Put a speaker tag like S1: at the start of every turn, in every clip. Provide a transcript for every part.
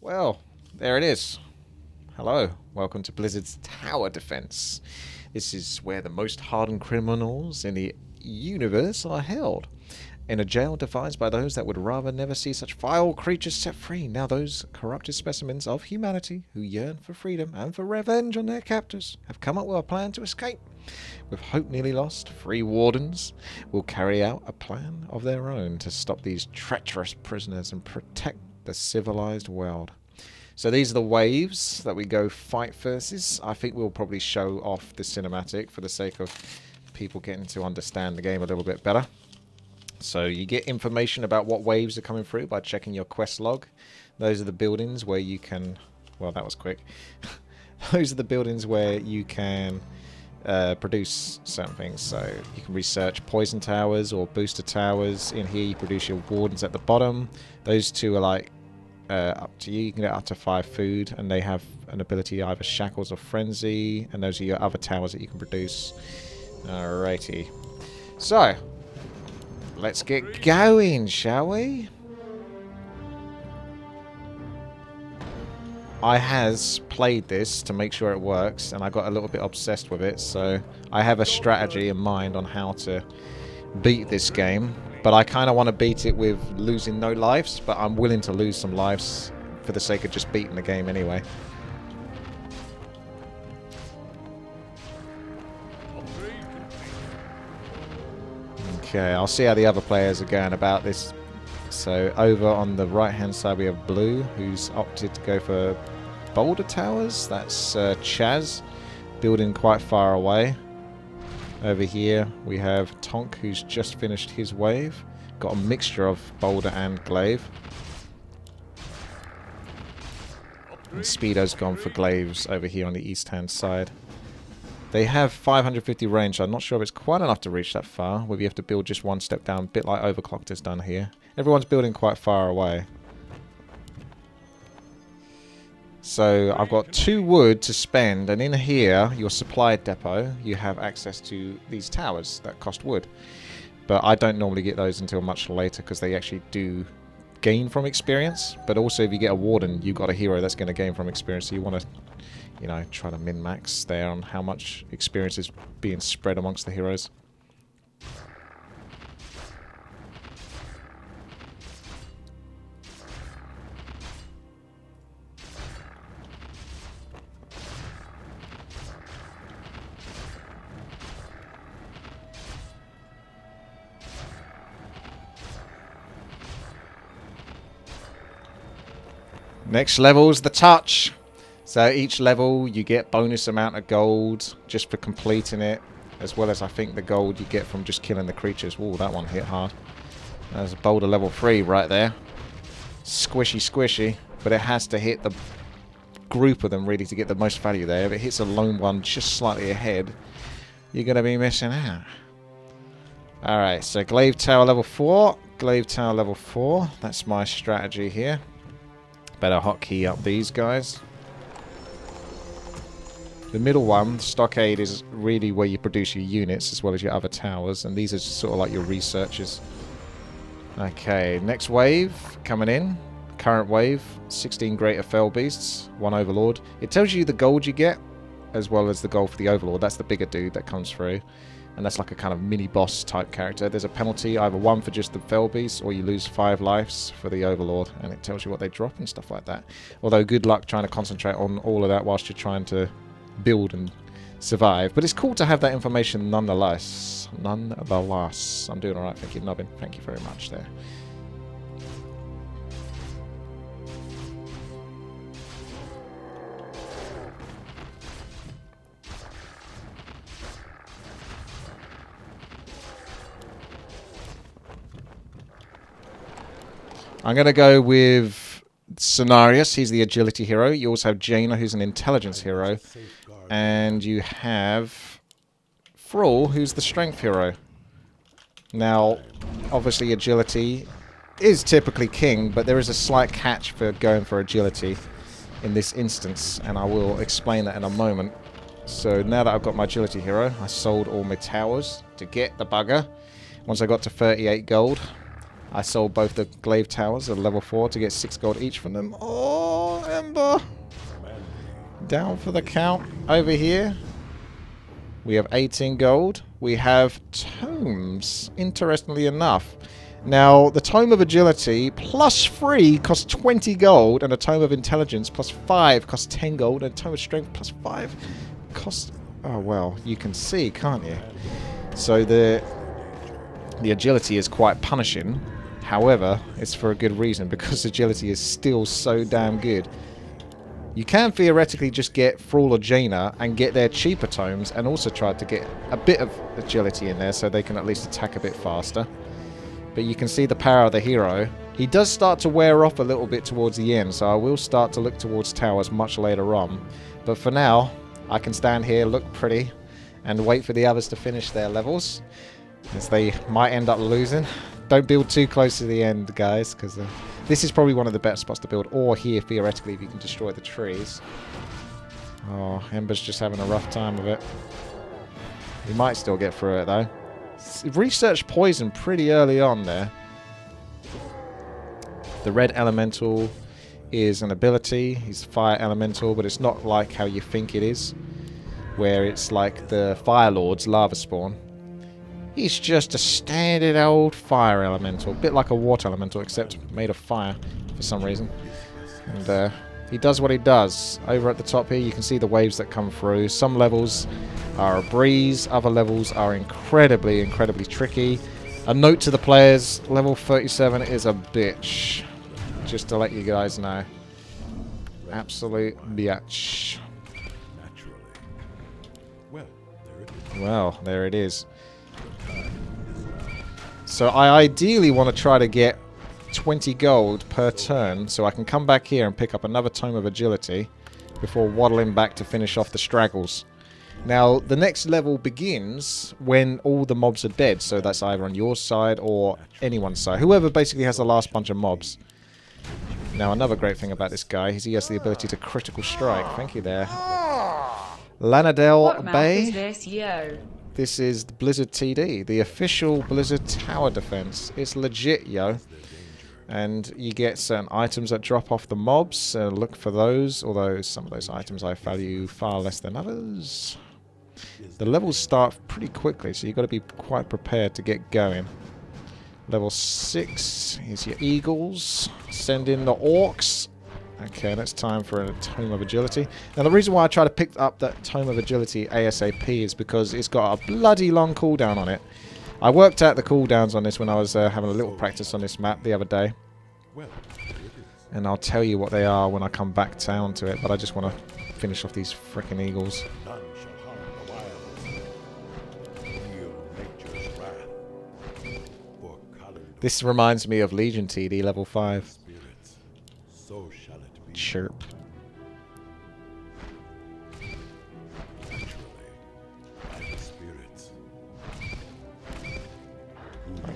S1: Well, there it is. Hello, welcome to Blizzard's Tower Defense. This is where the most hardened criminals in the universe are held. In a jail devised by those that would rather never see such vile creatures set free. Now those corrupted specimens of humanity who yearn for freedom and for revenge on their captors have come up with a plan to escape. With hope nearly lost, free wardens will carry out a plan of their own to stop these treacherous prisoners and protect the civilized world. So these are the waves that we go fight versus. I think we'll probably show off the cinematic for the sake of people getting to understand the game a little bit better. So you get information about what waves are coming through by checking your quest log. Those are the buildings where you can... Well, that was quick. Those are the buildings where you can produce certain things. So you can research poison towers or booster towers. In here you produce your wardens at the bottom. Those two are like up to you. You can get up to 5 food, and they have an ability either shackles or frenzy, and those are your other towers that you can produce. Alrighty. So let's get going, shall we? I has played this to make sure it works, and I got a little bit obsessed with it, so I have a strategy in mind on how to beat this game. But I kind of want to beat it with losing no lives, but I'm willing to lose some lives for the sake of just beating the game anyway. Okay, I'll see how the other players are going about this. So over on the right hand side we have Blue, who's opted to go for boulder towers. That's Chaz, building quite far away. Over here we have Tonk, who's just finished his wave. Got a mixture of boulder and glaive. And Speedo's gone for glaives over here on the east hand side. They have 550 range, so I'm not sure if it's quite enough to reach that far, whether you have to build just one step down, a bit like Overclocked has done here. Everyone's building quite far away. So I've got 2 wood to spend, and in here, your supply depot, you have access to these towers that cost wood. But I don't normally get those until much later, because they actually do gain from experience. But also if you get a warden, you've got a hero that's going to gain from experience, so you want to, you know, try to min-max there on how much experience is being spread amongst the heroes. Next level's the touch. So each level you get bonus amount of gold just for completing it, as well as I think the gold you get from just killing the creatures. Ooh, that one hit hard. There's a boulder level 3 right there. Squishy, squishy, but it has to hit the group of them really to get the most value there. If it hits a lone one just slightly ahead, you're going to be missing out. Alright, so Glaive Tower level 4, Glaive Tower level 4. That's my strategy here. Better hotkey up these guys. The middle one, Stockade, is really where you produce your units as well as your other towers, and these are sort of like your researchers. Okay, next wave coming in. Current wave, 16 Greater Fell Beasts, 1 Overlord. It tells you the gold you get as well as the gold for the Overlord. That's the bigger dude that comes through, and that's like a kind of mini boss type character. There's a penalty, either 1 for just the Fell Beast, or you lose 5 lives for the Overlord, and it tells you what they drop and stuff like that. Although good luck trying to concentrate on all of that whilst you're trying to build and survive. But it's cool to have that information nonetheless. Nonetheless. I'm doing alright, thank you, Nubbin. Thank you very much there. I'm going to go with Cenarius. He's the agility hero. You also have Jaina, who's an intelligence hero. And you have Thrall, who's the strength hero. Now, obviously agility is typically king, but there is a slight catch for going for agility in this instance, and I will explain that in a moment. So now that I've got my agility hero, I sold all my towers to get the bugger. Once I got to 38 gold, I sold both the Glaive towers at level 4 to get 6 gold each from them. Oh, Ember! Down for the count. Over here, we have 18 gold. We have tomes, interestingly enough. Now, the Tome of Agility plus 3 costs 20 gold, and a Tome of Intelligence plus 5 costs 10 gold, and a Tome of Strength plus 5 costs... Oh, well, you can see, can't you? So the Agility is quite punishing. However, it's for a good reason, because Agility is still so damn good. You can theoretically just get Thrall or Jaina and get their cheaper tomes, and also try to get a bit of Agility in there so they can at least attack a bit faster. But you can see the power of the hero. He does start to wear off a little bit towards the end, so I will start to look towards towers much later on. But for now, I can stand here, look pretty, and wait for the others to finish their levels, as they might end up losing. Don't build too close to the end, guys, because this is probably one of the best spots to build, or here, theoretically, if you can destroy the trees. Oh, Ember's just having a rough time of it. He might still get through it, though. Research poison pretty early on there. The red elemental is an ability. He's fire elemental, but it's not like how you think it is, where it's like the Fire Lord's lava spawn. He's just a standard old fire elemental, a bit like a water elemental, except made of fire for some reason. And he does what he does. Over at the top here, you can see the waves that come through. Some levels are a breeze, other levels are incredibly, incredibly tricky. A note to the players, level 37 is a bitch. Just to let you guys know. Absolute bitch. Well, there it is. So I ideally want to try to get 20 gold per turn, so I can come back here and pick up another Tome of Agility before waddling back to finish off the straggles. Now, the next level begins when all the mobs are dead, so that's either on your side or anyone's side. Whoever basically has the last bunch of mobs. Now, another great thing about this guy is he has the ability to critical strike. Thank you there. Lanadel Bay. This is the Blizzard TD, the official Blizzard tower defense. It's legit, yo. And you get certain items that drop off the mobs. Look for those, although some of those items I value far less than others. The levels start pretty quickly, so you've got to be quite prepared to get going. Level 6 is your eagles. Send in the orcs. Okay, that's time for a Tome of Agility. Now, the reason why I try to pick up that Tome of Agility ASAP is because it's got a bloody long cooldown on it. I worked out the cooldowns on this when I was having a little practice on this map the other day. And I'll tell you what they are when I come back down to it, but I just want to finish off these frickin' eagles. This reminds me of Legion TD level 5. Chirp.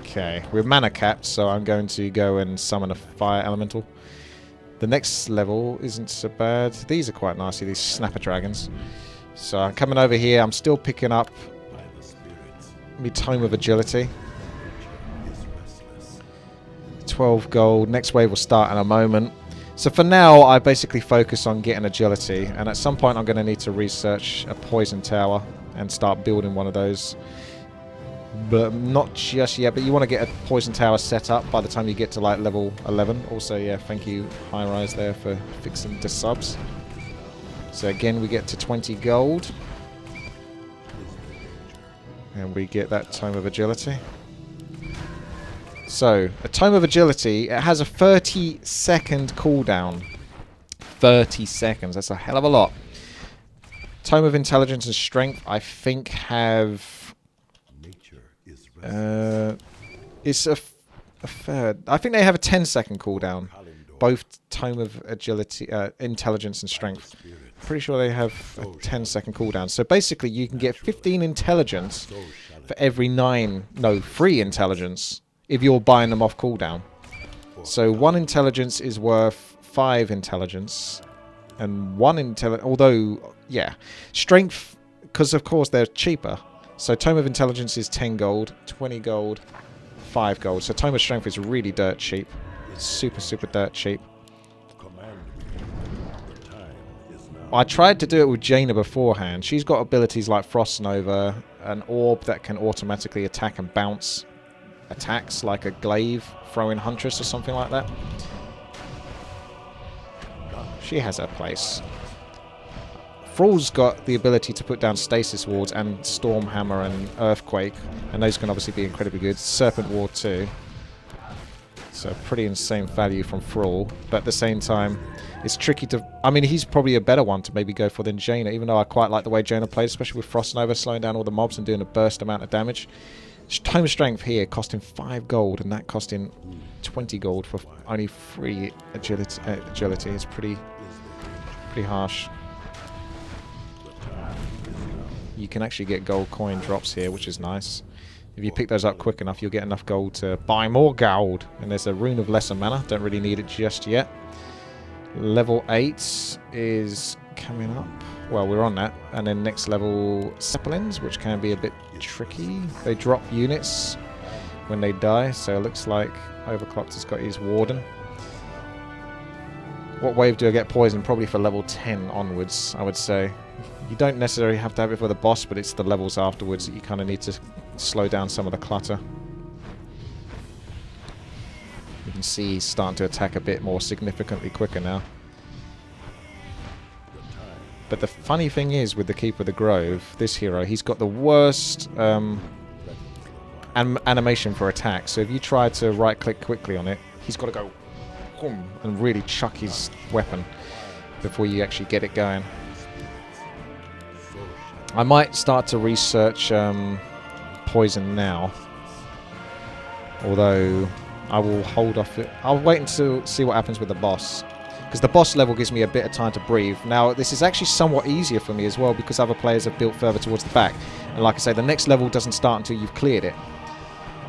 S1: Okay, we're mana capped, so I'm going to go and summon a fire elemental. The next level isn't so bad. These are quite nice, these snapper dragons. So I'm coming over here, I'm still picking up my Tome of Agility. 12 gold, next wave will start in a moment. So for now, I basically focus on getting agility, and at some point I'm going to need to research a poison tower and start building one of those. But not just yet, but you want to get a poison tower set up by the time you get to like level 11. Also, yeah, thank you High Rise there for fixing the subs. So again, we get to 20 gold. And we get that Tome of Agility. So, a Tome of Agility, it has a 30-second cooldown. 30 seconds, that's a hell of a lot. Tome of Intelligence and Strength, I think, have... it's a third. I think they have a 10-second cooldown. Both Tome of Agility, Intelligence and Strength. Pretty sure they have a 10-second cooldown. So basically, you can get 15 Intelligence for every 3 Intelligence. If you're buying them off cooldown. So 1 intelligence is worth 5 intelligence. And 1 intelligence... Although, yeah. Strength, because of course they're cheaper. So Tome of Intelligence is 10 gold, 20 gold, 5 gold. So Tome of Strength is really dirt cheap. Super, super dirt cheap. I tried to do it with Jaina beforehand. She's got abilities like Frost Nova, an orb that can automatically attack and bounce attacks, like a Glaive, Throwing Huntress or something like that. She has her place. Thrall's got the ability to put down Stasis Wards and Storm Hammer and Earthquake, and those can obviously be incredibly good. Serpent Ward too. So pretty insane value from Thrall, but at the same time, it's tricky to... I mean, he's probably a better one to maybe go for than Jaina, even though I quite like the way Jaina plays, especially with Frost Nova, slowing down all the mobs and doing a burst amount of damage. Tome of Strength here costing 5 gold, and that costing 20 gold for only 3 agility. It's pretty harsh. You can actually get gold coin drops here, which is nice. If you pick those up quick enough, you'll get enough gold to buy more gold. And there's a Rune of Lesser Mana. Don't really need it just yet. Level 8 is coming up. Well, we're on that. And then next level, Zeppelins, which can be a bit tricky. They drop units when they die. So it looks like Overclocked has got his Warden. What wave do I get poisoned? Probably for level 10 onwards, I would say. You don't necessarily have to have it for the boss, but it's the levels afterwards that you kind of need to slow down some of the clutter. You can see he's starting to attack a bit more significantly quicker now. But the funny thing is, with the Keeper of the Grove, this hero, he's got the worst animation for attack. So if you try to right-click quickly on it, he's got to go and really chuck his weapon before you actually get it going. I might start to research poison now, although I will hold off it. I'll wait until see what happens with the boss, because the boss level gives me a bit of time to breathe. Now this is actually somewhat easier for me as well, because other players have built further towards the back, and like I say, the next level doesn't start until you've cleared it,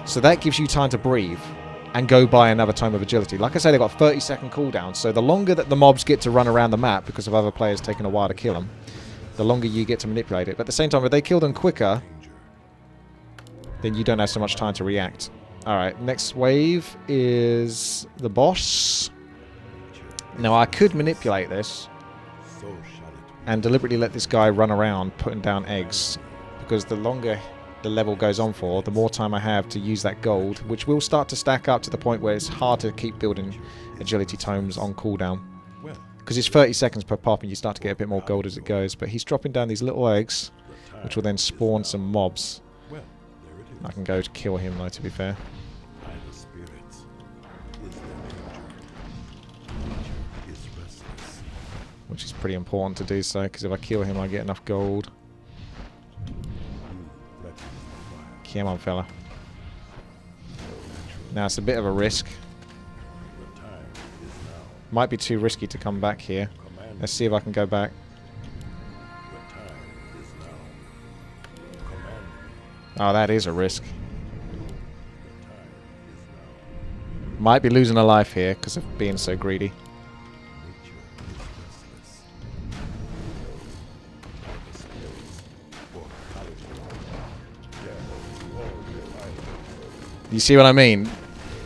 S1: so that gives you time to breathe and go buy another Tome of Agility. Like I say, they've got 30-second cooldown, so the longer that the mobs get to run around the map because of other players taking a while to kill them, the longer you get to manipulate it. But at the same time, if they kill them quicker, then you don't have so much time to react. Alright, next wave is the boss. Now, I could manipulate this and deliberately let this guy run around putting down eggs, because the longer the level goes on for, the more time I have to use that gold, which will start to stack up to the point where it's hard to keep building agility tomes on cooldown. Because it's 30 seconds per pop and you start to get a bit more gold as it goes. But he's dropping down these little eggs, which will then spawn some mobs. I can go to kill him though, to be fair. Which is pretty important to do so, because if I kill him I get enough gold. Come on, fella. Now it's a bit of a risk. Might be too risky to come back here. Let's see if I can go back. Oh, that is a risk. Might be losing a life here because of being so greedy. You see what I mean?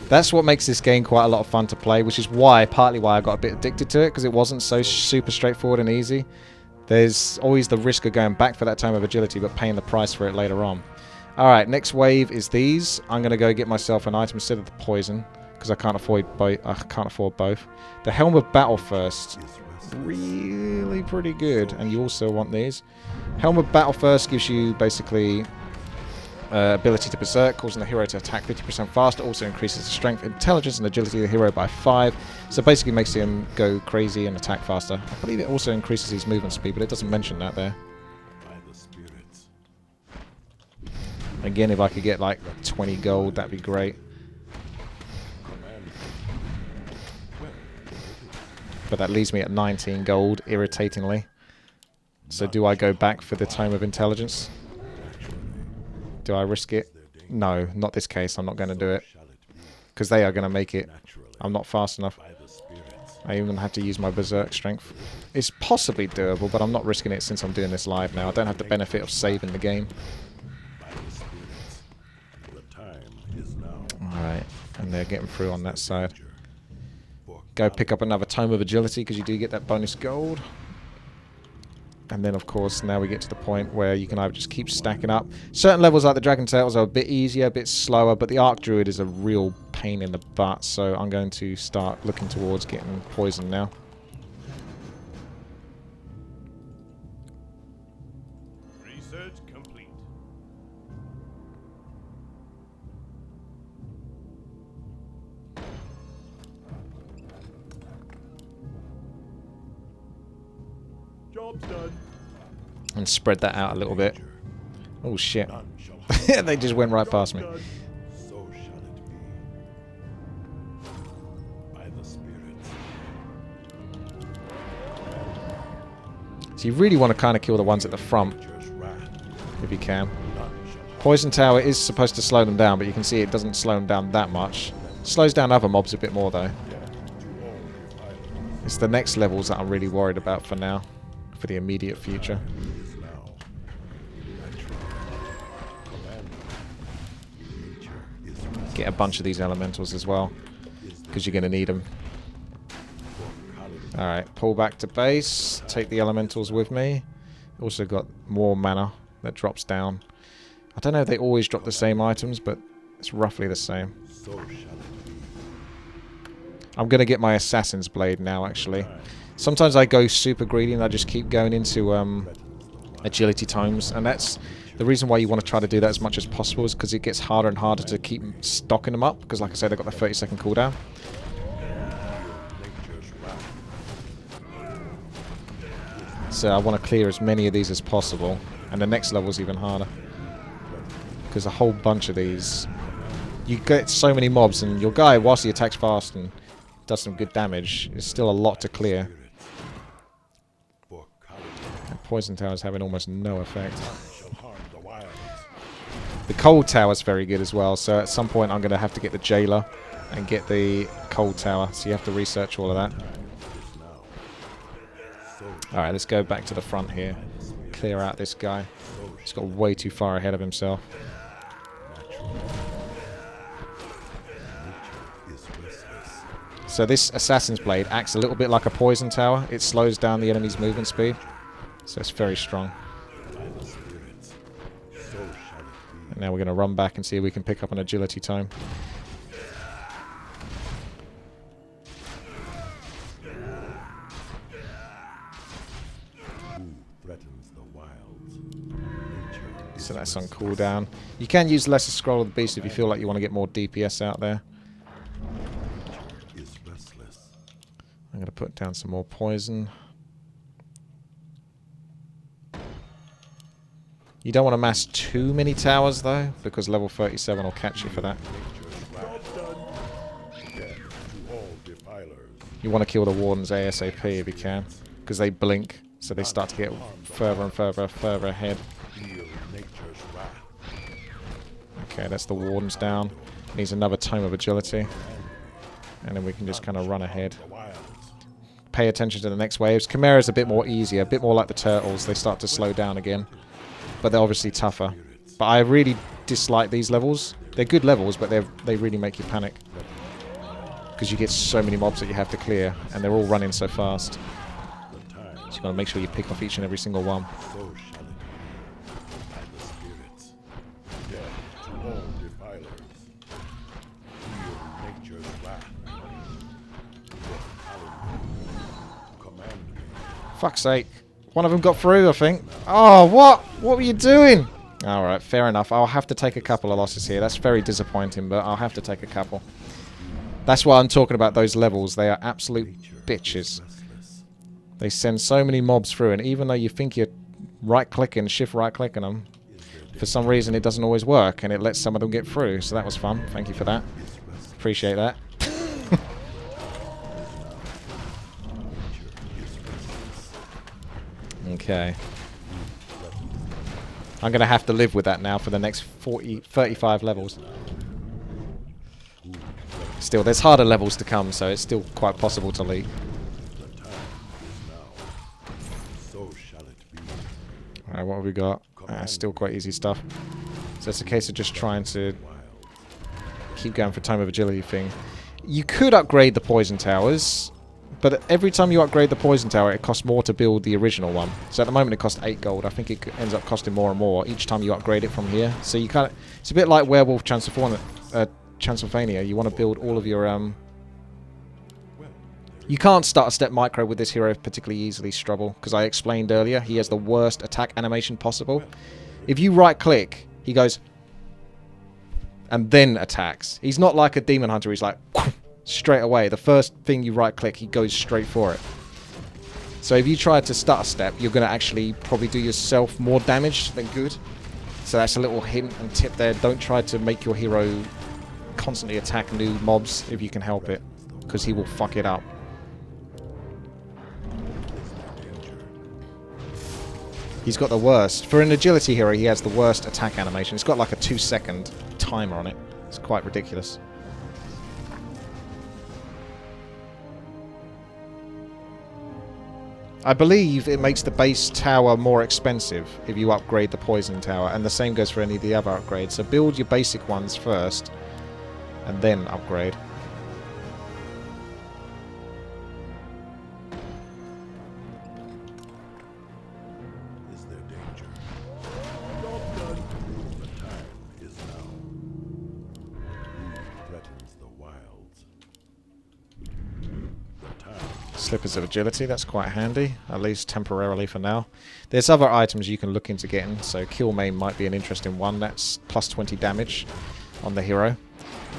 S1: That's what makes this game quite a lot of fun to play, which is why, partly why I got a bit addicted to it, because it wasn't so super straightforward and easy. There's always the risk of going back for that Tome of Agility, but paying the price for it later on. Alright, next wave is these. I'm going to go get myself an item instead of the poison, because I can't afford both. The Helm of Battle first. Really pretty good, and you also want these. Helm of Battle first gives you basically ability to berserk, causing the hero to attack 50% faster. Also increases the strength, intelligence, and agility of the hero by 5. So basically makes him go crazy and attack faster. I believe it also increases his movement speed, but it doesn't mention that there. Again, if I could get like 20 gold, that'd be great. But that leaves me at 19 gold, irritatingly. So do I go back for the Tome of Intelligence? Do I risk it? No, not this case. I'm not going to do it. Because they are going to make it. I'm not fast enough. I even have to use my berserk strength. It's possibly doable, but I'm not risking it since I'm doing this live now. I don't have the benefit of saving the game. Alright, and they're getting through on that side. Go pick up another Tome of Agility, because you do get that bonus gold. And then, of course, now we get to the point where you can either just keep stacking up. Certain levels, like the Dragon Tails, are a bit easier, a bit slower, but the Arc Druid is a real pain in the butt, so I'm going to start looking towards getting poisoned now.
S2: Research complete. Job's done.
S1: And spread that out a little bit. Oh shit. They just went right past me.
S2: So shall it be. By the spirits.
S1: So you really want to kind of kill the ones at the front, if you can. Poison Tower is supposed to slow them down, but you can see it doesn't slow them down that much. Slows down other mobs a bit more though. It's the next levels that I'm really worried about for now. For the immediate future. Get a bunch of these elementals as well, because you're going to need them. Alright, pull back to base, take the elementals with me. Also got more mana that drops down. I don't know if they always drop the same items, but it's roughly the same. I'm going to get my Assassin's Blade now, actually. Sometimes I go super greedy and I just keep going into agility times, and that's the reason why you want to try to do that as much as possible, is because it gets harder and harder to keep stocking them up, because like I said, they've got the 30-second cooldown. So I want to clear as many of these as possible, and the next level is even harder, because a whole bunch of these, you get so many mobs, and your guy, whilst he attacks fast and does some good damage, is still a lot to clear. Poison Tower is having almost no effect. The Cold Tower is very good as well, so at some point I'm going to have to get the Jailer and get the Cold Tower, so you have to research all of that. Alright, let's go back to the front here. Clear out this guy. He's got way too far ahead of himself. So this Assassin's Blade acts a little bit like a Poison Tower. It slows down the enemy's movement speed. So it's very strong. And now we're going to run back and see if we can pick up an agility time. So that's on cooldown. You can use Lesser Scroll of the Beast if you feel like you want to get more DPS out there. I'm going to put down some more poison. You don't want to mass too many towers though, because level 37 will catch you for that. You want to kill the Wardens ASAP if you can, because they blink, so they start to get further and further ahead. Okay, that's the Wardens down. Needs another Tome of Agility. And then we can just kind of run ahead. Pay attention to the next waves. Chimera's a bit more easier, a bit more like the Turtles. They start to slow down again. But they're obviously tougher. But I really dislike these levels. They're good levels, but they really make you panic. Because you get so many mobs that you have to clear, and they're all running so fast. So you've got to make sure you pick off each and every single one. Fuck's sake. One of them got through, I think. Oh, what? What were you doing? Alright, fair enough. I'll have to take a couple of losses here. That's very disappointing, but I'll have to take a couple. That's why I'm talking about those levels. They are absolute bitches. They send so many mobs through, and even though you think you're right-clicking, shift right-clicking them, for some reason it doesn't always work, and it lets some of them get through. So that was fun. Thank you for that. Appreciate that. Okay. I'm going to have to live with that now for the next 35 levels. Still, there's harder levels to come, so it's still quite possible to leave. Alright, what have we got? Still quite easy stuff. So it's a case of just trying to keep going for Tome of Agility thing. You could upgrade the poison towers, but every time you upgrade the poison tower, it costs more to build the original one. So at the moment, it costs 8 gold. I think it ends up costing more and more each time you upgrade it from here. So you kind of, it's a bit like Werewolf Transylvania. You want to build all of your You can't start a step micro with this hero particularly easily, Strubble, because I explained earlier he has the worst attack animation possible. If you right click, he goes and then attacks. He's not like a demon hunter. He's like straight away. The first thing you right click, he goes straight for it. So if you try to start a step, you're going to actually probably do yourself more damage than good. So that's a little hint and tip there. Don't try to make your hero constantly attack new mobs if you can help it, because he will fuck it up. He's got the worst. For an agility hero, he has the worst attack animation. It's got like a 2-second timer on it. It's quite ridiculous. I believe it makes the base tower more expensive if you upgrade the poison tower, and the same goes for any of the other upgrades. So build your basic ones first, and then upgrade. Slippers of Agility, that's quite handy, at least temporarily for now. There's other items you can look into getting, so Kill Maim might be an interesting one. That's plus 20 damage on the hero,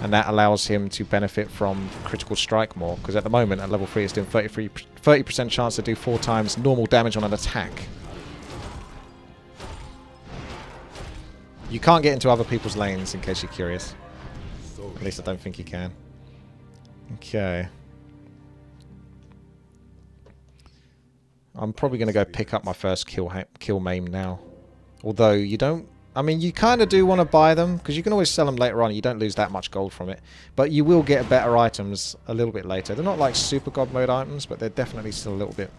S1: and that allows him to benefit from critical strike more, because at the moment at level 3 it's doing 30% chance to do 4 times normal damage on an attack. You can't get into other people's lanes, in case you're curious. At least I don't think you can. Okay. I'm probably going to go pick up my first kill maim now. Although you don't... I mean, you kind of do want to buy them, because you can always sell them later on. You don't lose that much gold from it. But you will get better items a little bit later. They're not like super god mode items, but they're definitely still a little bit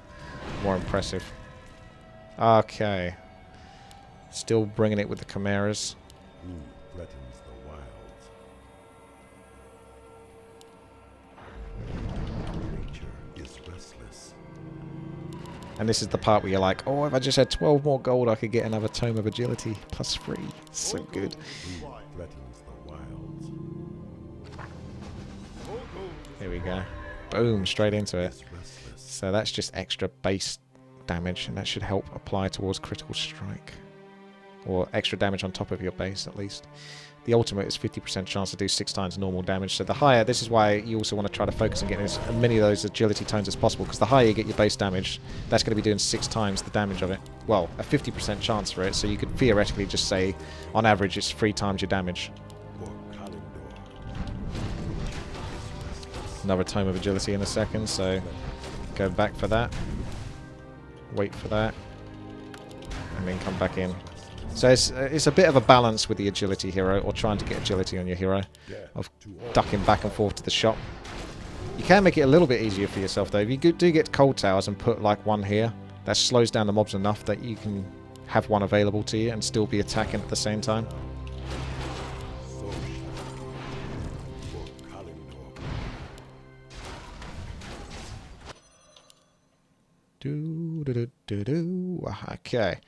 S1: more impressive. Okay. Still bringing it with the chimeras. And this is the part where you're like, oh, if I just had 12 more gold, I could get another Tome of Agility plus 3. So good. Here we go. Boom, straight into it. So that's just extra base damage, and that should help apply towards critical strike. Or extra damage on top of your base, at least. The ultimate is 50% chance to do 6 times normal damage. So the higher, this is why you also want to try to focus on getting as many of those agility tones as possible, because the higher you get your base damage, that's going to be doing 6 times the damage of it. Well, a 50% chance for it, so you could theoretically just say, on average, it's 3 times your damage. Another Tome of Agility in a second, so go back for that. Wait for that. And then come back in. So it's a bit of a balance with the agility hero, or trying to get agility on your hero, of ducking back and forth to the shop. You can make it a little bit easier for yourself though. If you do get cold towers and put like one here, that slows down the mobs enough that you can have one available to you and still be attacking at the same time. Okay.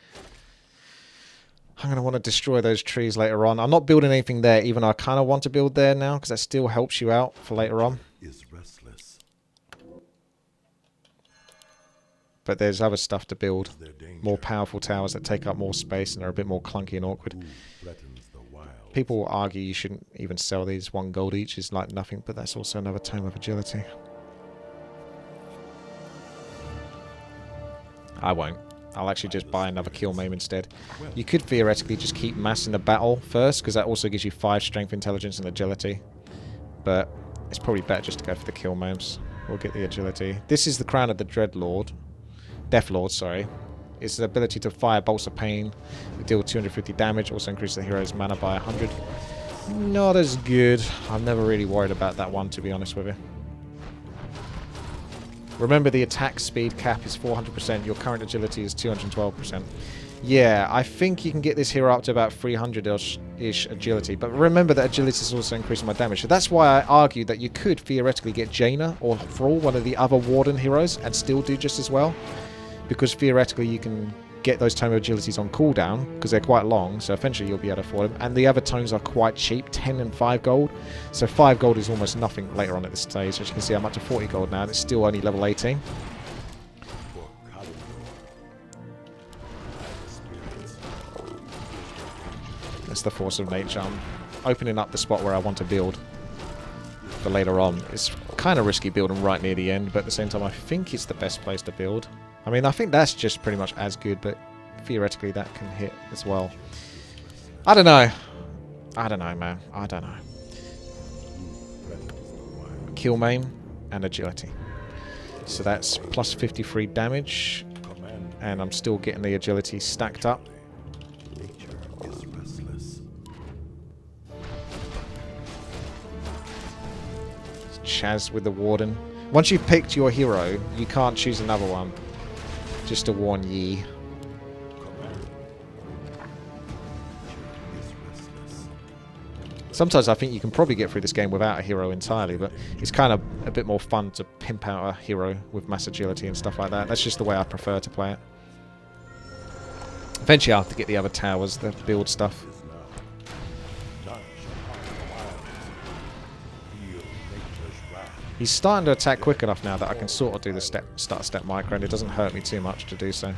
S1: I'm going to want to destroy those trees later on. I'm not building anything there, even though I kind of want to build there now, because that still helps you out for later on. But there's other stuff to build. More powerful towers that take up more space and are a bit more clunky and awkward. People will argue you shouldn't even sell these. 1 gold each is like nothing, but that's also another Tome of Agility. I won't. I'll actually just buy another Kill Maim instead. You could theoretically just keep Mass in the battle first, because that also gives you 5 strength, intelligence, and agility. But it's probably better just to go for the Kill Maims. We'll get the agility. This is the Crown of the Dreadlord. Deathlord, sorry. It's the ability to fire bolts of pain. Deal 250 damage. Also increase the hero's mana by 100. Not as good. I'm never really worried about that one, to be honest with you. Remember, the attack speed cap is 400%. Your current agility is 212%. Yeah, I think you can get this hero up to about 300-ish agility. But remember that agility is also increasing my damage. So that's why I argue that you could theoretically get Jaina or Thrall, one of the other Warden heroes, and still do just as well. Because theoretically you can get those tome agilities on cooldown, because they're quite long, so eventually you'll be able to afford them. And the other tomes are quite cheap, 10 and 5 gold. So 5 gold is almost nothing later on at this stage. As you can see, I'm up to 40 gold now, and it's still only level 18. That's the force of nature. I'm opening up the spot where I want to build for later on. It's kind of risky building right near the end, but at the same time I think it's the best place to build. I mean, I think that's just pretty much as good, but theoretically that can hit as well. I don't know. I don't know, man. I don't know. Kill maim and agility. So that's plus 53 damage, and I'm still getting the agility stacked up. Chaz with the Warden. Once you've picked your hero, you can't choose another one. Just to warn ye. Sometimes I think you can probably get through this game without a hero entirely, but it's kind of a bit more fun to pimp out a hero with mass agility and stuff like that. That's just the way I prefer to play it. Eventually I'll have to get the other towers, the build stuff. He's starting to attack quick enough now that I can sort of do the start step micro, and it doesn't hurt me too much to do so.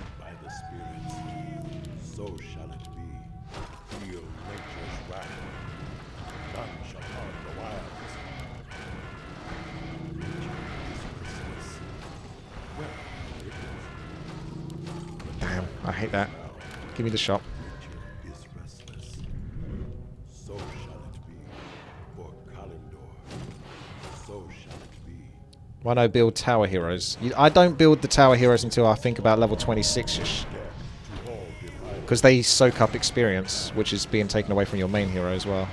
S1: Damn, I hate that. Give me the shot. Why don't I build tower heroes? I don't build the tower heroes until I think about level 26-ish. Because they soak up experience, which is being taken away from your main hero as well.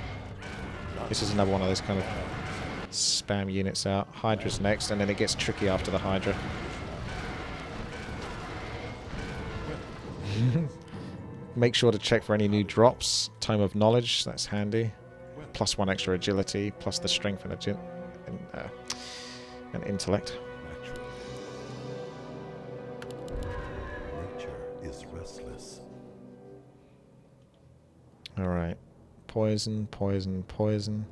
S1: This is another one of those kind of spam units out. Hydra's next, and then it gets tricky after the Hydra. Make sure to check for any new drops. Tome of Knowledge, that's handy. Plus 1 extra agility, plus the strength and intellect.
S2: Nature is restless.
S1: Alright. Poison, poison, poison.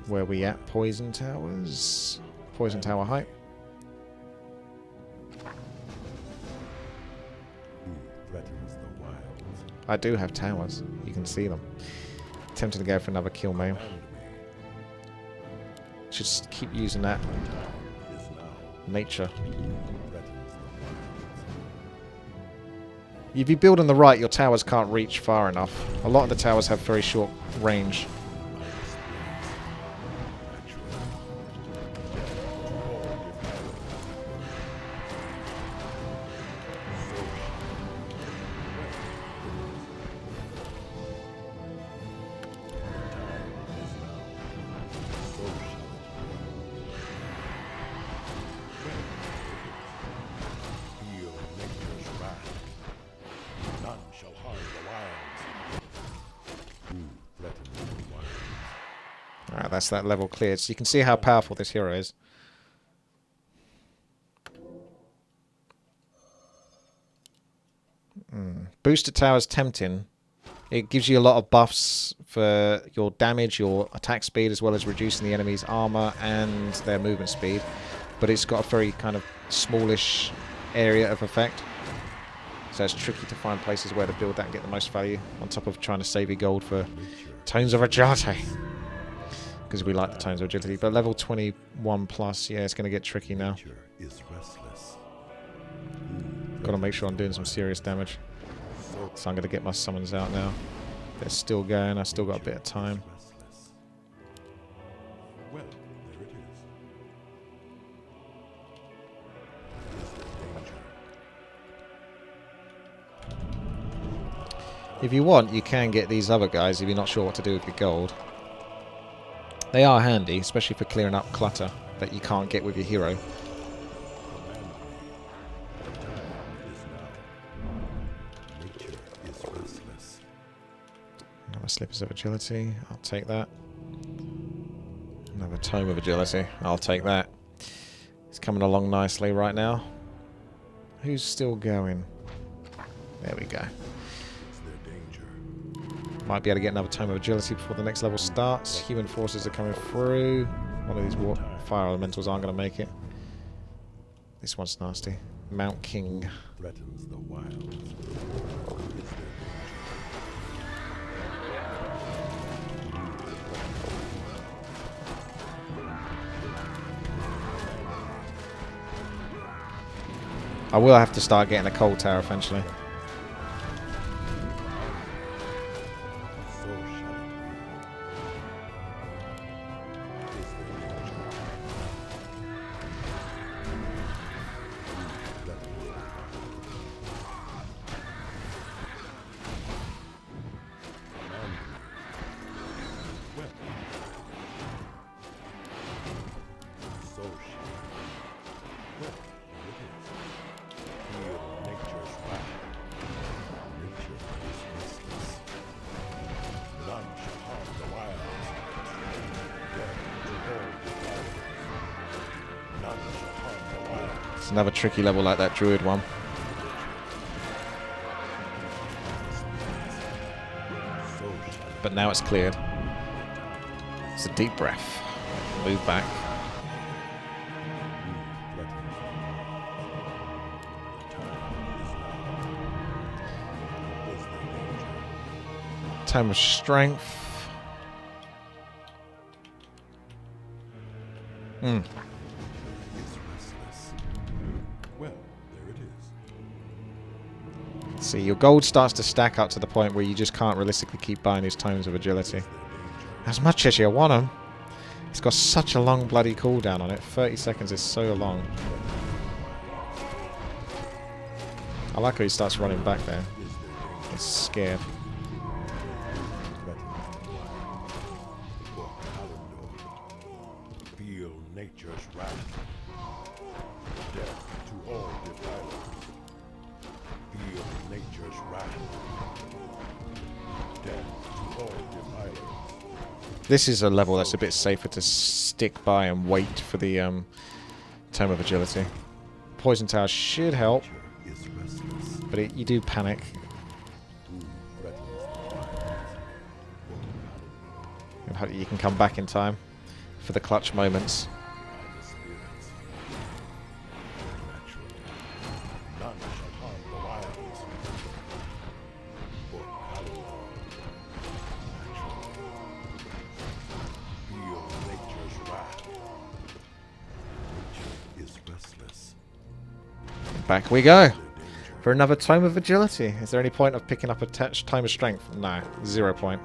S1: Where we at? Poison towers. Poison tower height. I do have towers. You can see them. Tempted to go for another kill maim. Just keep using that nature. If you build on the right, your towers can't reach far enough. A lot of the towers have very short range. Alright, that's that level cleared. So you can see how powerful this hero is. Boosted towers tempting. It gives you a lot of buffs for your damage, your attack speed, as well as reducing the enemy's armor and their movement speed. But it's got a very kind of smallish area of effect. So it's tricky to find places where to build that and get the most value, on top of trying to save your gold for Tones of Agility. Because we like the Tones of Agility. But level 21 plus, yeah, it's going to get tricky now. Got to make sure I'm doing some serious damage. So I'm going to get my summons out now. They're still going. I still got a bit of time. If you want, you can get these other guys if you're not sure what to do with your gold. They are handy, especially for clearing up clutter that you can't get with your hero. Slippers of Agility. I'll take that. Another Tome of Agility. I'll take that. It's coming along nicely right now. Who's still going? There we go. Might be able to get another Tome of Agility before the next level starts. Human forces are coming through. One of these fire elementals aren't going to make it. This one's nasty. Mount King.
S2: Threatens the wild.
S1: I will have to start getting a cold tower eventually. It's another tricky level like that Druid one. But now it's cleared. It's a deep breath. Move back. Tome of Strength.
S2: Well, there it is.
S1: See, your gold starts to stack up to the point where you just can't realistically keep buying these Tomes of Agility. As much as you want them. It's got such a long bloody cooldown on it. 30 seconds is so long. I like how he starts running back there. He's scared.
S2: Feel nature's wrath. Death to all defilers. Feel nature's wrath. Death to all defilers.
S1: This is a level that's a bit safer to stick by and wait for the Tome of Agility. Poison Tower should help, but you do panic. And hope you can come back in time for the clutch moments. Back we go for another Tome of Agility. Is there any point of picking up a Tome of Strength? No, 0 point.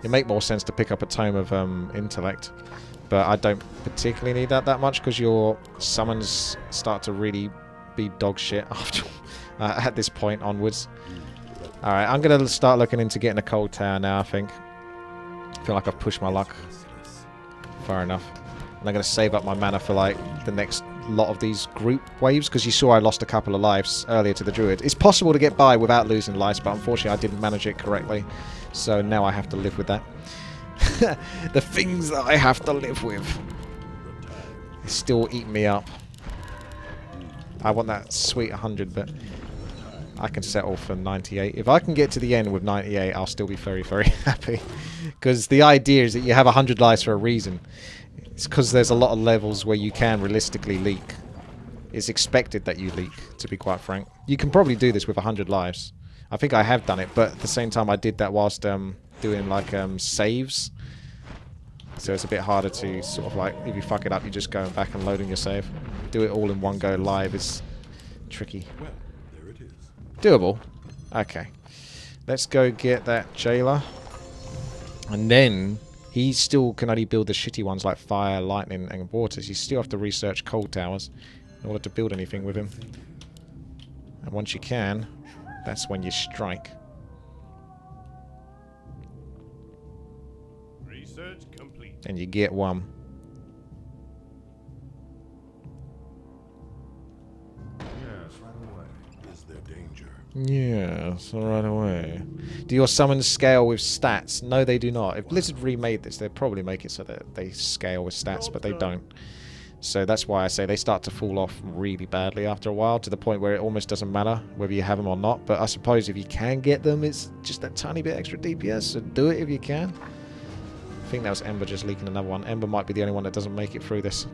S1: It make more sense to pick up a Tome of Intellect, but I don't particularly need that much because your summons start to really be dog shit after at this point onwards. All right, I'm gonna start looking into getting a cold tower now. I feel like I've pushed my luck far enough. And I'm going to save up my mana for like the next lot of these group waves, because you saw I lost a couple of lives earlier to the Druid. It's possible to get by without losing lives, but unfortunately I didn't manage it correctly. So now I have to live with that. The things that I have to live with. It's still eating me up. I want that sweet 100, but I can settle for 98. If I can get to the end with 98, I'll still be very, very happy. Because the idea is that you have 100 lives for a reason. It's because there's a lot of levels where you can realistically leak. It's expected that you leak, to be quite frank. You can probably do this with 100 lives. I think I have done it, but at the same time I did that whilst doing like saves. So it's a bit harder to sort of like, if you fuck it up, you just go back and load in your save. Do it all in one go live is tricky.
S2: Well, there it is.
S1: Doable. Okay. Let's go get that jailer. And then he still can only build the shitty ones like fire, lightning, and waters. You still have to research cold towers in order to build anything with him. And once you can, that's when you strike.
S2: Research complete.
S1: And you get one.
S2: Yes, right away. is their danger?
S1: Yeah, so right away. Do your summons scale with stats? No, they do not. If Blizzard remade this, they'd probably make it so that they scale with stats, but they don't. So that's why I say they start to fall off really badly after a while, to the point where it almost doesn't matter whether you have them or not. But I suppose if you can get them, it's just that tiny bit extra DPS, so do it if you can. I think that was Ember just leaking another one. Ember might be the only one that doesn't make it through this.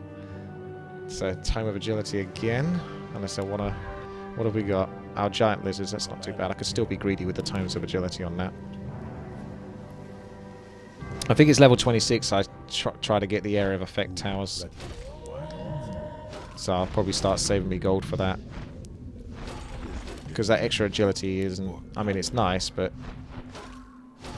S1: So, Tome of Agility again. Unless I want to... What have we got? Our Giant Lizards, that's not too bad. I could still be greedy with the Tomes of Agility on that. I think it's level 26 I try to get the Area of Effect Towers. So I'll probably start saving me gold for that. Because that extra agility isn't... I mean, it's nice, but...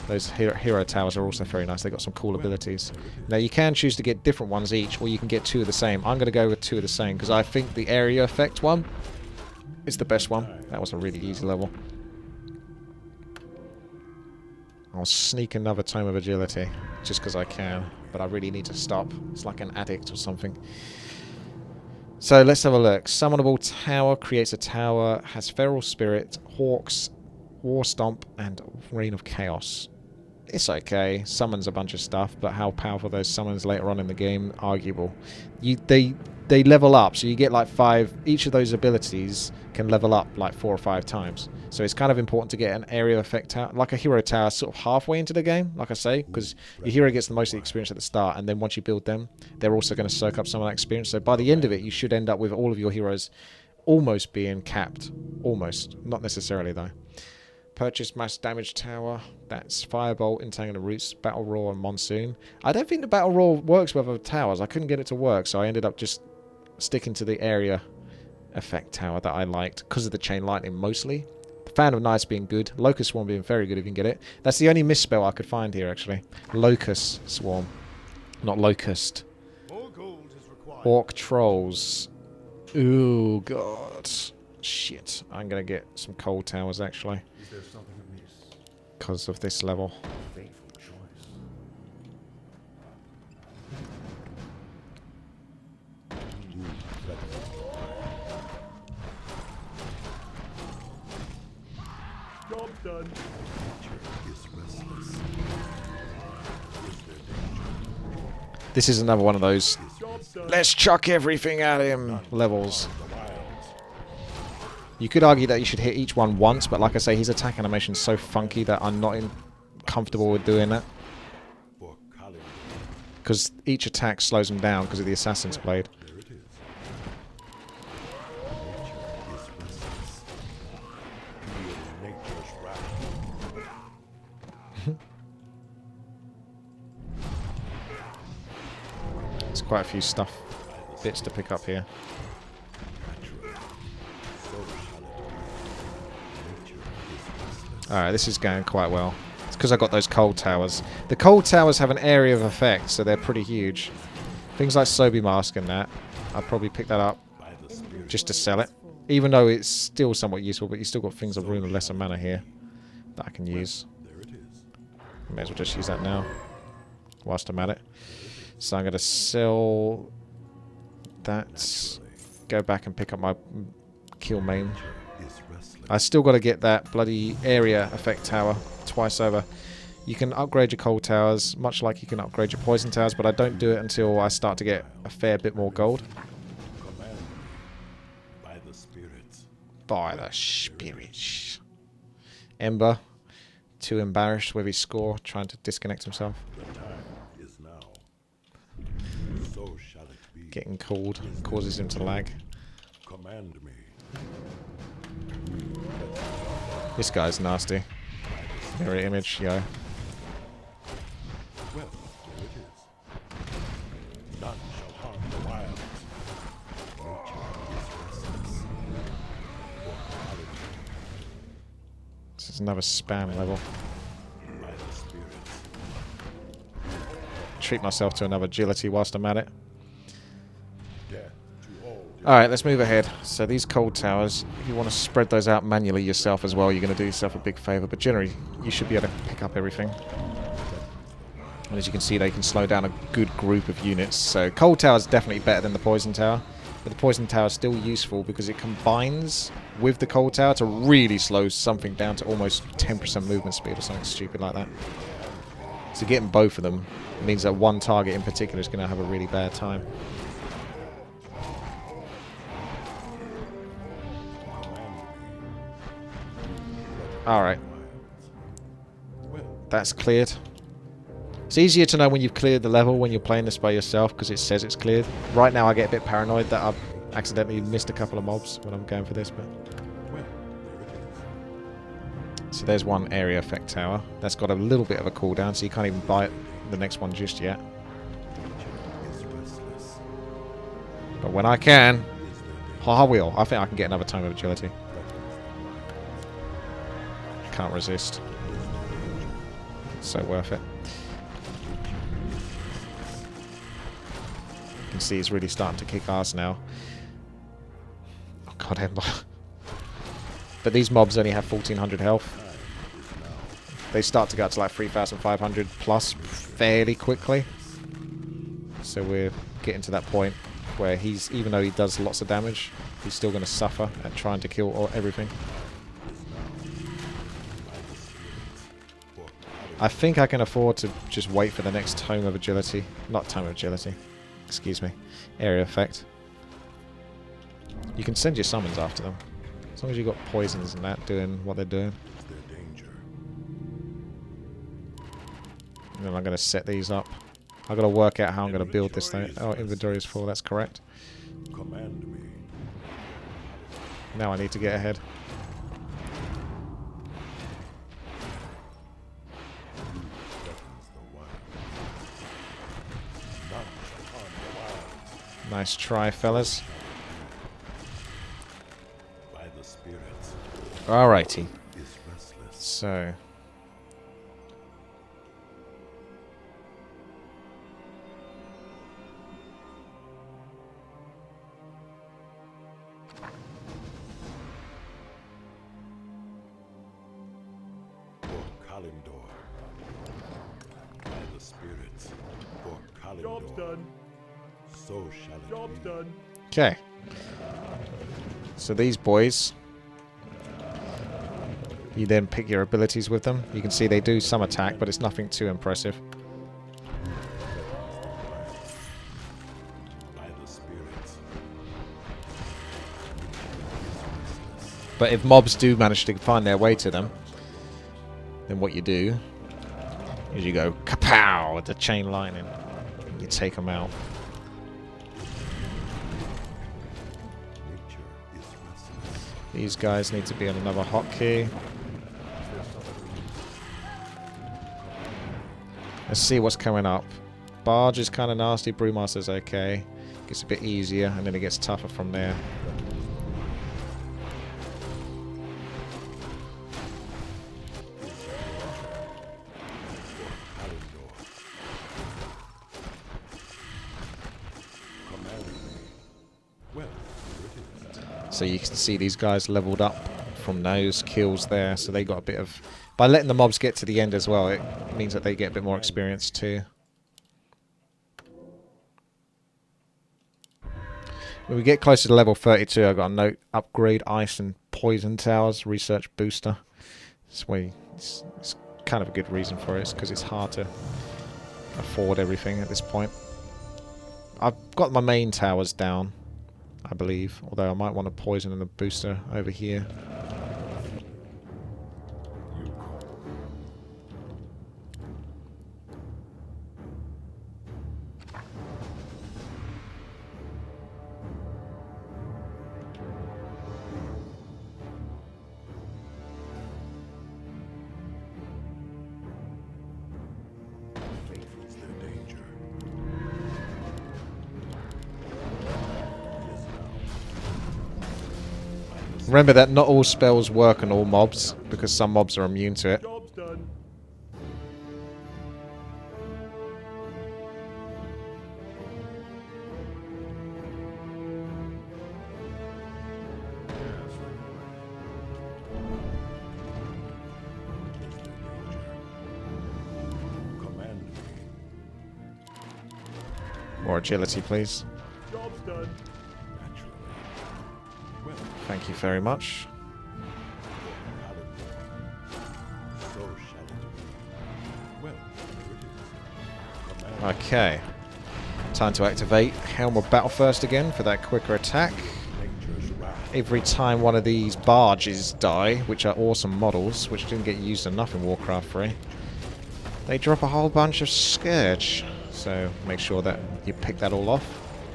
S1: Those hero towers are also very nice. They've got some cool abilities. Now, you can choose to get different ones each, or you can get 2 of the same. I'm going to go with 2 of the same, because I think the area effect one is the best one. That was a really easy level. I'll sneak another Tome of Agility, just because I can. But I really need to stop. It's like an addict or something. So, let's have a look. Summonable Tower creates a tower, has Feral Spirit, Hawks, War Stomp, and Reign of Chaos. It's okay. Summons a bunch of stuff, but how powerful those summons later on in the game, arguable. They level up, so you get like 5. Each of those abilities can level up like 4 or 5 times. So it's kind of important to get an area effect tower, like a hero tower, sort of halfway into the game, like I say, because your hero gets the most of the experience at the start, and then once you build them, they're also going to soak up some of that experience. So by the end of it, you should end up with all of your heroes almost being capped. Almost. Not necessarily, though. Purchase Mass Damage Tower. That's Firebolt, Entangle the Roots, Battle Roar, and Monsoon. I don't think the Battle Roar works with other towers. I couldn't get it to work, so I ended up just sticking to the area effect tower that I liked because of the Chain Lightning mostly. Fan of Knights being good. Locust Swarm being very good if you can get it. That's the only misspell I could find here, actually. Locust Swarm. Not Locust.
S2: More gold is required.
S1: Orc Trolls. Ooh, God. Shit. I'm going to get some cold towers, actually.
S2: Is there something amiss?
S1: Because of this level.
S2: Fateful choice. Job done. Nature is restless. Is there danger?
S1: This is another one of those
S2: Job done.
S1: let's chuck everything at him levels.
S2: The wilds.
S1: You could argue that you should hit each one once, but like I say, his attack animation is so funky that I'm not comfortable with doing that.
S2: For Kali.
S1: Because each attack slows him down because of the Assassin's Blade.
S2: There it is. Nature is restless. Feel nature's wrath.
S1: There's quite a few bits to pick up here. Alright, this is going quite well. It's because I got those cold towers. The cold towers have an area of effect, so they're pretty huge. Things like Sobi Mask and that, I'd probably pick that up just to sell it. Even though it's still somewhat useful, but you still got things of Rune of Lesser Mana here that I can use.
S2: There it is.
S1: May as well just use that now, whilst I'm at it. So I'm going to sell that, go back and pick up my kill main.
S2: Is restless.
S1: I still got to get that bloody area effect tower twice over. You can upgrade your cold towers, much like you can upgrade your poison towers, but I don't do it until I start to get a fair bit more gold.
S2: Command by the spirits.
S1: By the spirits. Ember, too embarrassed with his score, trying to disconnect himself.
S2: The time is now. So shall it be.
S1: Getting cold causes him to lag.
S2: Command me.
S1: This guy's nasty. Mirror image, yo.
S2: Well, there it is. None shall harm the wilds. Nature is restless. For Kali.
S1: This is another spam level.
S2: By the spirits.
S1: Treat myself to another agility whilst I'm at it.
S2: Death to all.
S1: Alright, let's move ahead. So these cold towers, if you want to spread those out manually yourself as well, you're going to do yourself a big favour. But generally, you should be able to pick up everything. And as you can see, they can slow down a good group of units. So cold tower is definitely better than the poison tower. But the poison tower is still useful because it combines with the cold tower to really slow something down to almost 10% movement speed or something stupid like that. So getting both of them means that one target in particular is going to have a really bad time. Alright. That's cleared. It's easier to know when you've cleared the level when you're playing this by yourself because it says it's cleared. Right now I get a bit paranoid that I've accidentally missed a couple of mobs when I'm going for this, but... So there's one area effect tower. That's got a little bit of a cooldown, so you can't even buy the next one just yet. But when I can... I will. I think I can get another Tome of Agility. Can't resist. So worth it. You can see it's really starting to kick ass now. Oh god, Ember. But these mobs only have 1400 health. They start to go up to like 3500 plus fairly quickly. So we're getting to that point where he's, even though he does lots of damage, he's still going to suffer at trying to kill everything. I think I can afford to just wait for the next Tome of Agility. Not Tome of Agility. Excuse me. Area effect. You can send your summons after them. As long as you've got poisons and that doing what they're doing. And then I'm going to set these up. I've got to work out how I'm going to build this thing. Oh, inventory is full. That's correct.
S2: Command me.
S1: Now I need to get ahead. Nice try, fellas. Alrighty. So.
S2: Job's done. So shall it
S3: Job's
S2: be.
S3: done.
S1: Okay. So these boys, you then pick your abilities with them. You can see they do some attack, but it's nothing too impressive.
S2: By the spirits.
S1: But if mobs do manage to find their way to them, then what you do is you go kapow with the chain lightning. You take them out. These guys need to be on another hotkey. Let's see what's coming up. Barge is kind of nasty. Brewmaster's okay. Gets a bit easier, and then it gets tougher from there. So you can see these guys leveled up from those kills there, so they got a bit of... By letting the mobs get to the end as well, it means that they get a bit more experience too. When we get closer to level 32, I've got a note: upgrade ice and poison towers, research booster. It's kind of a good reason for it, it's because it's hard to afford everything at this point. I've got my main towers down, I believe, although I might want a poison and a booster over here. Remember that not all spells work on all mobs, because some mobs are immune to it.
S3: Job's done.
S1: More agility, please.
S3: Job's done.
S1: Thank you very much.
S2: So shall it be. Well, here it is.
S1: Okay. Time to activate Helm of Battle First again for that quicker attack.
S2: Nature's wrath.
S1: Every time one of these barges die, which are awesome models, which didn't get used enough in Warcraft 3, they drop a whole bunch of Scourge. So make sure that you pick that all off,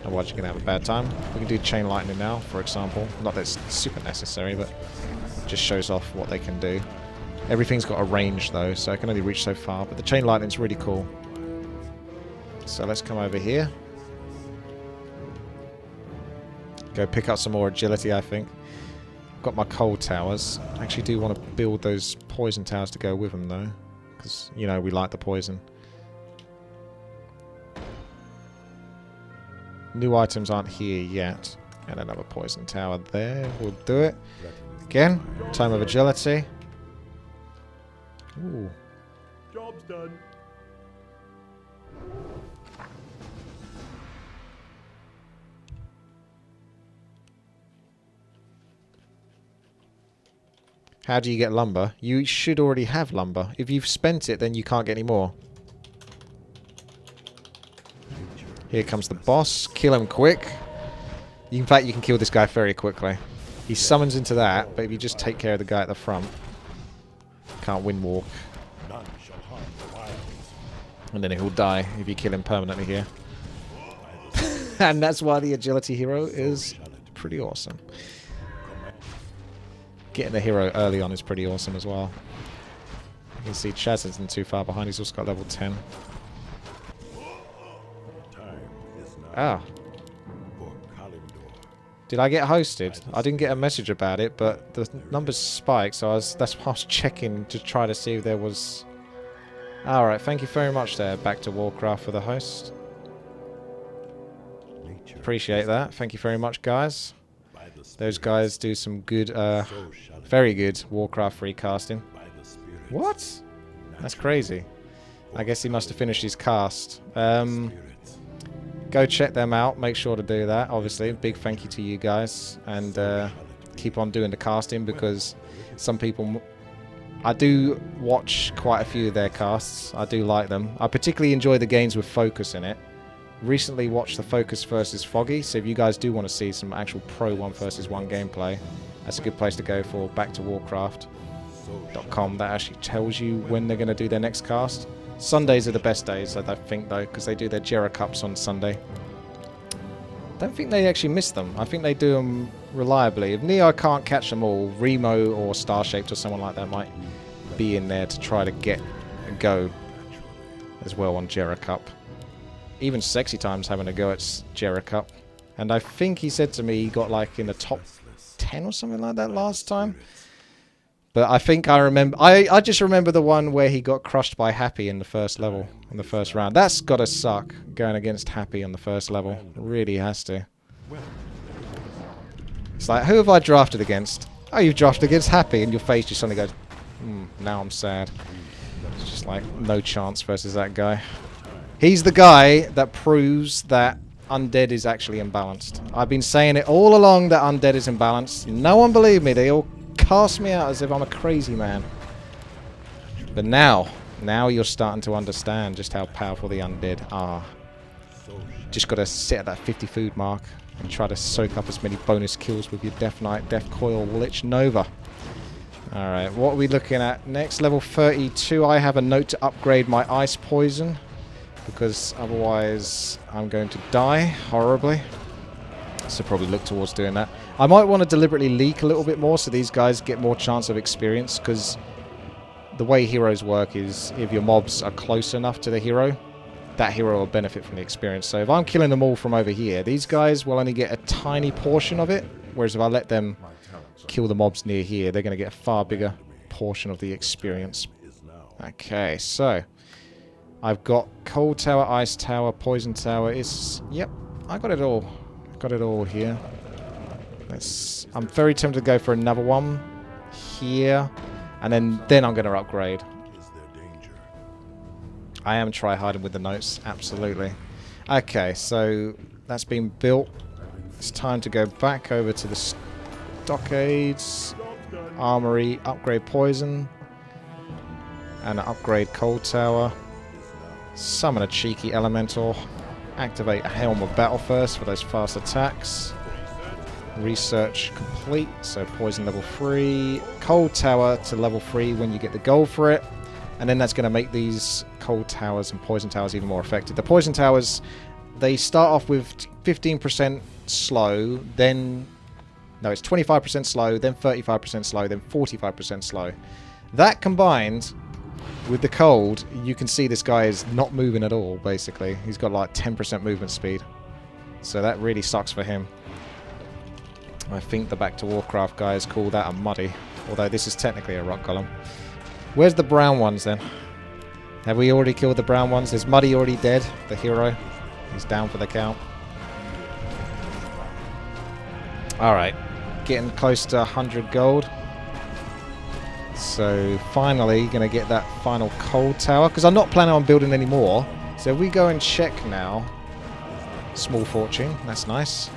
S1: otherwise you're going to have a bad time. We can do Chain Lightning now, for example. Not that it's super necessary, but it just shows off what they can do. Everything's got a range though, so it can only reach so far, but the Chain Lightning's really cool. So let's come over here. Go pick up some more agility, I think. Got my cold towers. I actually do want to build those poison towers to go with them though, because, you know, we like the poison. New items aren't here yet. And another poison tower there. We'll do it. Again, time of agility. Ooh.
S2: Job's done.
S1: How do you get lumber? You should already have lumber. If you've spent it, then you can't get any more. Here comes the boss. Kill him quick. In fact, you can kill this guy very quickly. He summons into that, but if you just take care of the guy at the front, can't wind walk.
S2: None shall harm the wilds.
S1: And then he'll die if you kill him permanently here. And that's why the agility hero is pretty awesome. Getting the hero early on is pretty awesome as well. You can see Chaz isn't too far behind. He's also got level 10.
S2: Time is now
S1: Ah.
S2: for Kalimdor.
S1: Did I get hosted? I didn't get a message about it, but the numbers spiked, so that's why I was checking to try to see if there was... Alright, thank you very much there, Back to Warcraft, for the host.
S2: Nature
S1: Appreciate that. Thank you very much, guys.
S2: by the
S1: Those
S2: spirits,
S1: guys do some good,
S2: so shall it
S1: very good Warcraft 3 casting.
S2: be by the spirits.
S1: What? That's crazy. I guess he must have finished his cast.
S2: Spirits.
S1: Go check them out. Make sure to do that, obviously. Big thank you to you guys. And keep on doing the casting, because some people... I do watch quite a few of their casts. I do like them. I particularly enjoy the games with focus in it. Recently watched the Focus versus Foggy, so if you guys do want to see some actual pro 1 versus 1 gameplay, that's a good place to go for backtowarcraft.com. That actually tells you when they're going to do their next cast. Sundays are the best days, I think, though, because they do their Jera Cups on Sunday. Don't think they actually miss them. I think they do them reliably. If Neo can't catch them all, Remo or Starshaped or someone like that might be in there to try to get a go as well on Jera Cup. Even Sexy Time's having a go at Jera Cup. And I think he said to me he got like in the top 10 or something like that last time. But I think I remember... I just remember the one where he got crushed by Happy in the first level, in the first round. That's gotta suck, going against Happy on the first level. It really has to. It's like, who have I drafted against? Oh, you've drafted against Happy, and your face just suddenly goes, now I'm sad. It's just like, no chance versus that guy. He's the guy that proves that Undead is actually imbalanced. I've been saying it all along that Undead is imbalanced. No one believed me. They all cast me out as if I'm a crazy man. But now you're starting to understand just how powerful the Undead are. Just got to sit at that 50 food mark and try to soak up as many bonus kills with your Death Knight, Death Coil, Lich Nova. Alright, what are we looking at next? Level 32. I have a note to upgrade my Ice Poison, because otherwise I'm going to die horribly. So probably look towards doing that. I might want to deliberately leak a little bit more so these guys get more chance of experience, because the way heroes work is if your mobs are close enough to the hero, that hero will benefit from the experience. So if I'm killing them all from over here, these guys will only get a tiny portion of it, whereas if I let them kill the mobs near here, they're going to get a far bigger portion of the experience. Okay, so I've got Cold Tower, Ice Tower, Poison Tower. Yep, I got it all. Got it all here. I'm very tempted to go for another one here, and then I'm going to upgrade. I am try-harding with the notes, absolutely. Okay, so that's been built. It's time to go back over to the stockades, armory, upgrade poison, and an upgrade cold tower. Summon a cheeky elemental. Activate a Helm of Battle first for those fast attacks. Research complete, so poison level 3. Cold tower to level 3 when you get the gold for it. And then that's going to make these cold towers and poison towers even more effective. The poison towers, they start off with 15% slow, then... No, it's 25% slow, then 35% slow, then 45% slow. That combined with the cold, you can see this guy is not moving at all, basically. He's got like 10% movement speed. So that really sucks for him. I think the Back to Warcraft guys call that a muddy. Although this is technically a rock column. Where's the brown ones then? Have we already killed the brown ones? Is Muddy already dead? The hero? He's down for the count. Alright. Getting close to 100 gold. So finally going to get that final cold tower. Because I'm not planning on building any more. So if we go and check now. Small fortune. That's nice.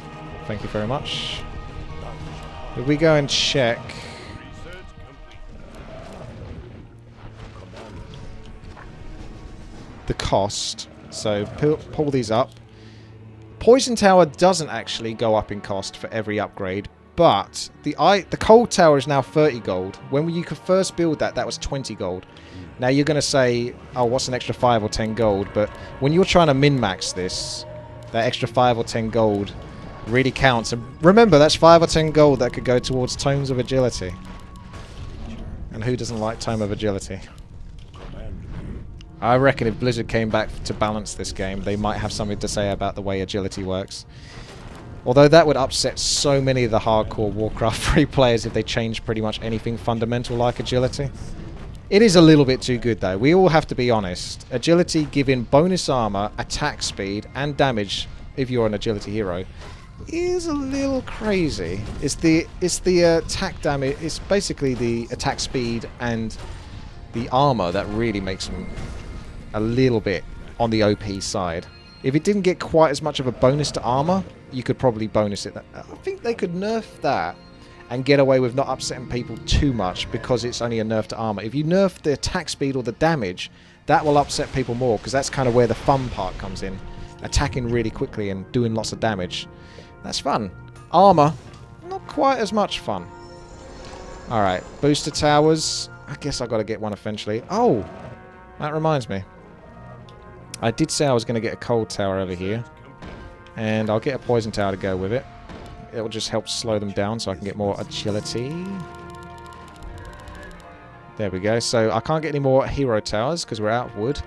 S1: Thank you very much. If we go and check... the cost. So pull these up. Poison tower doesn't actually go up in cost for every upgrade. But the cold tower is now 30 gold. When you could first build that, that was 20 gold. Now you're going to say, oh, what's an extra 5 or 10 gold? But when you're trying to min-max this, that extra 5 or 10 gold really counts. And remember, that's 5 or 10 gold that could go towards Tomes of Agility. And who doesn't like Tome of Agility? I reckon if Blizzard came back to balance this game, they might have something to say about the way agility works. Although that would upset so many of the hardcore Warcraft 3 players if they changed pretty much anything fundamental like agility. It is a little bit too good though, we all have to be honest. Agility giving bonus armor, attack speed, and damage if you're an agility hero is a little crazy. It's the attack damage, it's basically the attack speed and the armor that really makes them a little bit on the OP side. If it didn't get quite as much of a bonus to armor, you could probably bonus it. I think they could nerf that and get away with not upsetting people too much because it's only a nerf to armor. If you nerf the attack speed or the damage, that will upset people more because that's kind of where the fun part comes in. Attacking really quickly and doing lots of damage. That's fun. Armor, not quite as much fun. Alright, booster towers. I guess I've got to get one eventually. Oh, that reminds me. I did say I was going to get a cold tower over here. And I'll get a poison tower to go with it. It'll just help slow them down so I can get more agility. There we go. So I can't get any more hero towers because we're out of wood.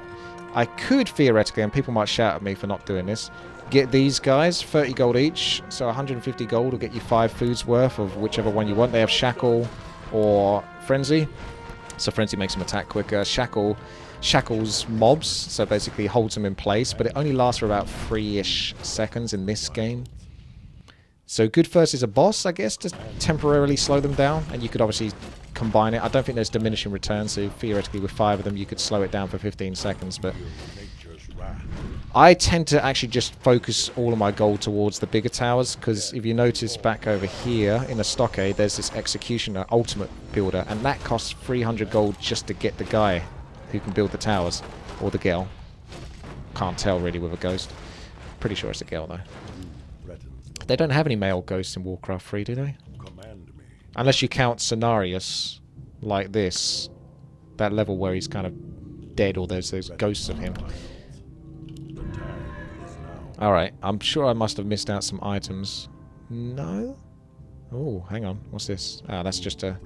S1: I could theoretically, and people might shout at me for not doing this, get these guys, 30 gold each. So 150 gold will get you 5 foods worth of whichever one you want. They have Shackle or Frenzy. So Frenzy makes them attack quicker. Shackles mobs, so basically holds them in place, but it only lasts for about 3-ish seconds in this game. So good first is a boss, I guess, to temporarily slow them down, and you could obviously combine it. I don't think there's diminishing returns, so theoretically with 5 of them you could slow it down for 15 seconds, but I tend to actually just focus all of my gold towards the bigger towers, because if you notice back over here in the stockade, there's this Executioner Ultimate Builder, and that costs 300 gold just to get the guy who can build the towers, or the girl. Can't tell really with a ghost. Pretty sure it's a girl though. They don't have any male ghosts in Warcraft 3, do they? Unless you count Cenarius like this. That level where he's kind of dead, or there's those ghosts of him. Alright, I'm sure I must have missed out some items. No? Oh, hang on. What's this? Ah, that's just a...